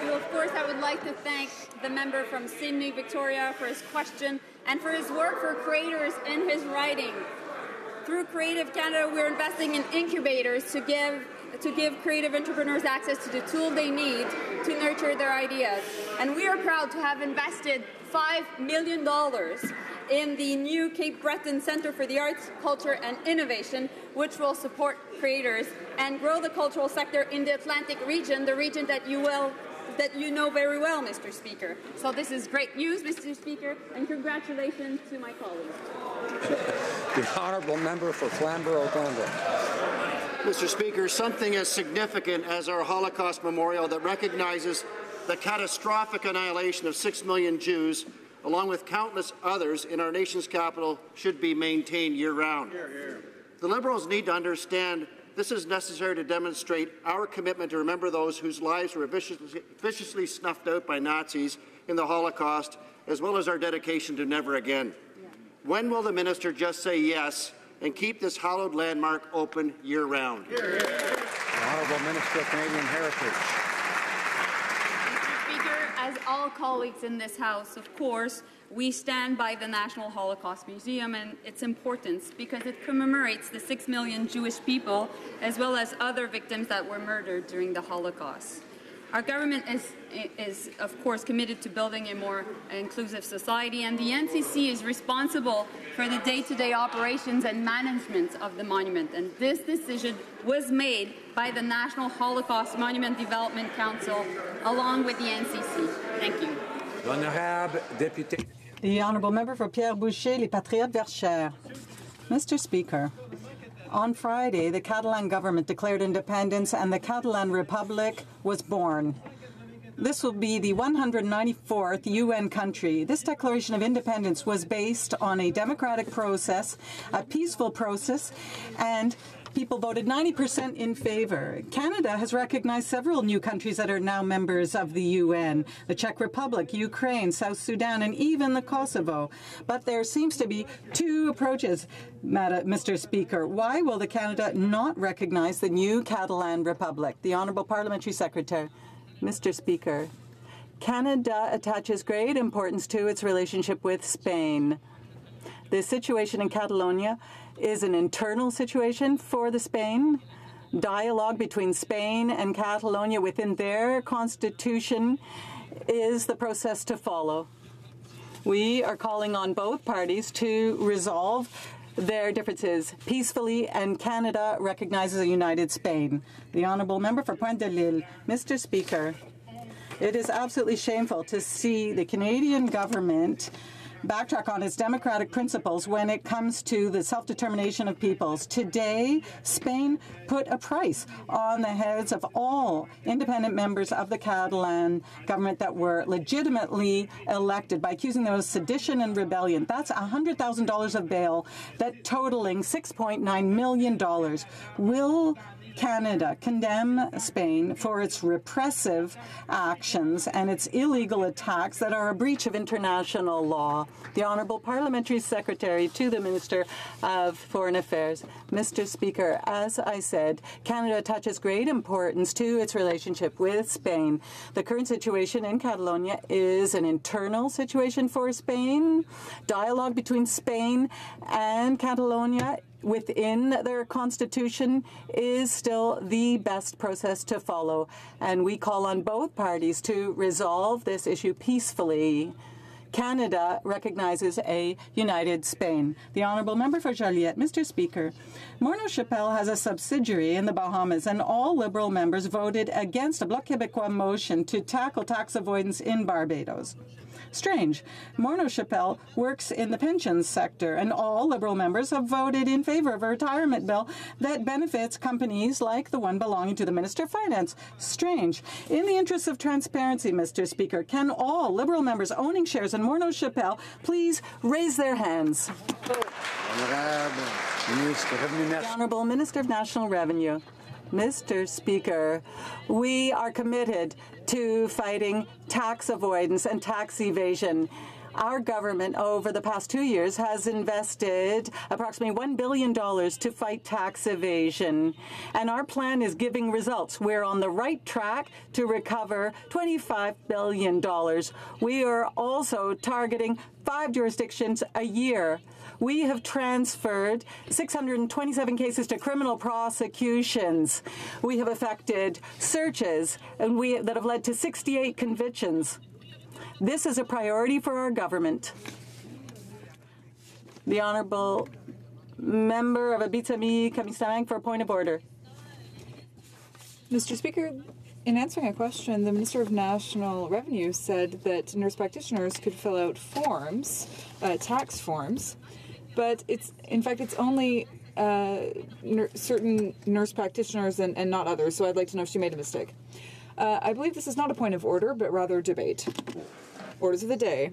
Well, of course, I would like to thank the member from Sydney, Victoria, for his question and for his work for creators in his writing. Through Creative Canada, we're investing in incubators to give creative entrepreneurs access to the tool they need to nurture their ideas. And we are proud to have invested $5 million in the new Cape Breton Centre for the Arts, Culture and Innovation, which will support creators and grow the cultural sector in the Atlantic region, the region that you know very well, Mr. Speaker. So this is great news, Mr. Speaker, and congratulations to my colleagues. The Honourable Member for Flamborough-Glanville. Mr. Speaker, something as significant as our Holocaust memorial that recognizes the catastrophic annihilation of 6 million Jews, along with countless others in our nation's capital, should be maintained year-round. The Liberals need to understand this is necessary to demonstrate our commitment to remember those whose lives were viciously snuffed out by Nazis in the Holocaust, as well as our dedication to never again. When will the minister just say yes and keep this hallowed landmark open year-round? Honourable Minister of Canadian Heritage. Mr. Speaker, as all colleagues in this House, of course, we stand by the National Holocaust Museum and its importance because it commemorates the 6 million Jewish people as well as other victims that were murdered during the Holocaust. Our government is, of course, committed to building a more inclusive society, and the NCC is responsible for the day-to-day operations and management of the monument. And this decision was made by the National Holocaust Monument Development Council, along with the NCC. Thank you. L'honorable député. The Honourable Member for Pierre Boucher, Les Patriotes Verchères. Mr. Speaker, on Friday, the Catalan government declared independence and the Catalan Republic was born. This will be the 194th UN country. This declaration of independence was based on a democratic process, a peaceful process, and people voted 90% in favor. Canada has recognized several new countries that are now members of the UN, the Czech Republic, Ukraine, South Sudan, and even the Kosovo. But there seems to be two approaches, Mr. Speaker. Why will the Canada not recognize the new Catalan Republic? The Honourable Parliamentary Secretary. Mr. Speaker, Canada attaches great importance to its relationship with Spain. The situation in Catalonia is an internal situation for the Spain. Dialogue between Spain and Catalonia within their constitution is the process to follow. We are calling on both parties to resolve their differences peacefully, and Canada recognizes a united Spain. The Honourable Member for Pointe-de-Lille. Mr. Speaker, it is absolutely shameful to see the Canadian government backtrack on its democratic principles when it comes to the self-determination of peoples. Today, Spain put a price on the heads of all independent members of the Catalan government that were legitimately elected by accusing them of sedition and rebellion. That's $100,000 of bail, that totaling $6.9 million. Will Canada condemn Spain for its repressive actions and its illegal attacks that are a breach of international law? The Honourable Parliamentary Secretary to the Minister of Foreign Affairs. Mr. Speaker, as I said, Canada attaches great importance to its relationship with Spain. The current situation in Catalonia is an internal situation for Spain. Dialogue between Spain and Catalonia within their constitution is still the best process to follow, and we call on both parties to resolve this issue peacefully. Canada recognizes a united Spain. The Honourable Member for Joliette. Mr. Speaker, Morneau Shepell has a subsidiary in the Bahamas, and all Liberal members voted against a Bloc Québécois motion to tackle tax avoidance in Barbados. Strange. Morneau Shepell works in the pensions sector, and all Liberal members have voted in favor of a retirement bill that benefits companies like the one belonging to the Minister of Finance. Strange. In the interests of transparency, Mr. Speaker, can all Liberal members owning shares in Morneau Shepell please raise their hands? The Honourable Minister of National Revenue. Mr. Speaker, we are committed to fighting tax avoidance and tax evasion. Our government, over the past 2 years, has invested approximately $1 billion to fight tax evasion, and our plan is giving results. We're on the right track to recover $25 billion. We are also targeting 5 jurisdictions a year. We have transferred 627 cases to criminal prosecutions. We have effected searches that have led to 68 convictions. This is a priority for our government. The Honourable Member of Abitibi-Témiscamingue for a point of order. Mr. Speaker, in answering a question, the Minister of National Revenue said that nurse practitioners could fill out forms, tax forms, but it's only certain nurse practitioners and not others, so I'd like to know if she made a mistake. I believe this is not a point of order, but rather a debate. Orders of the day.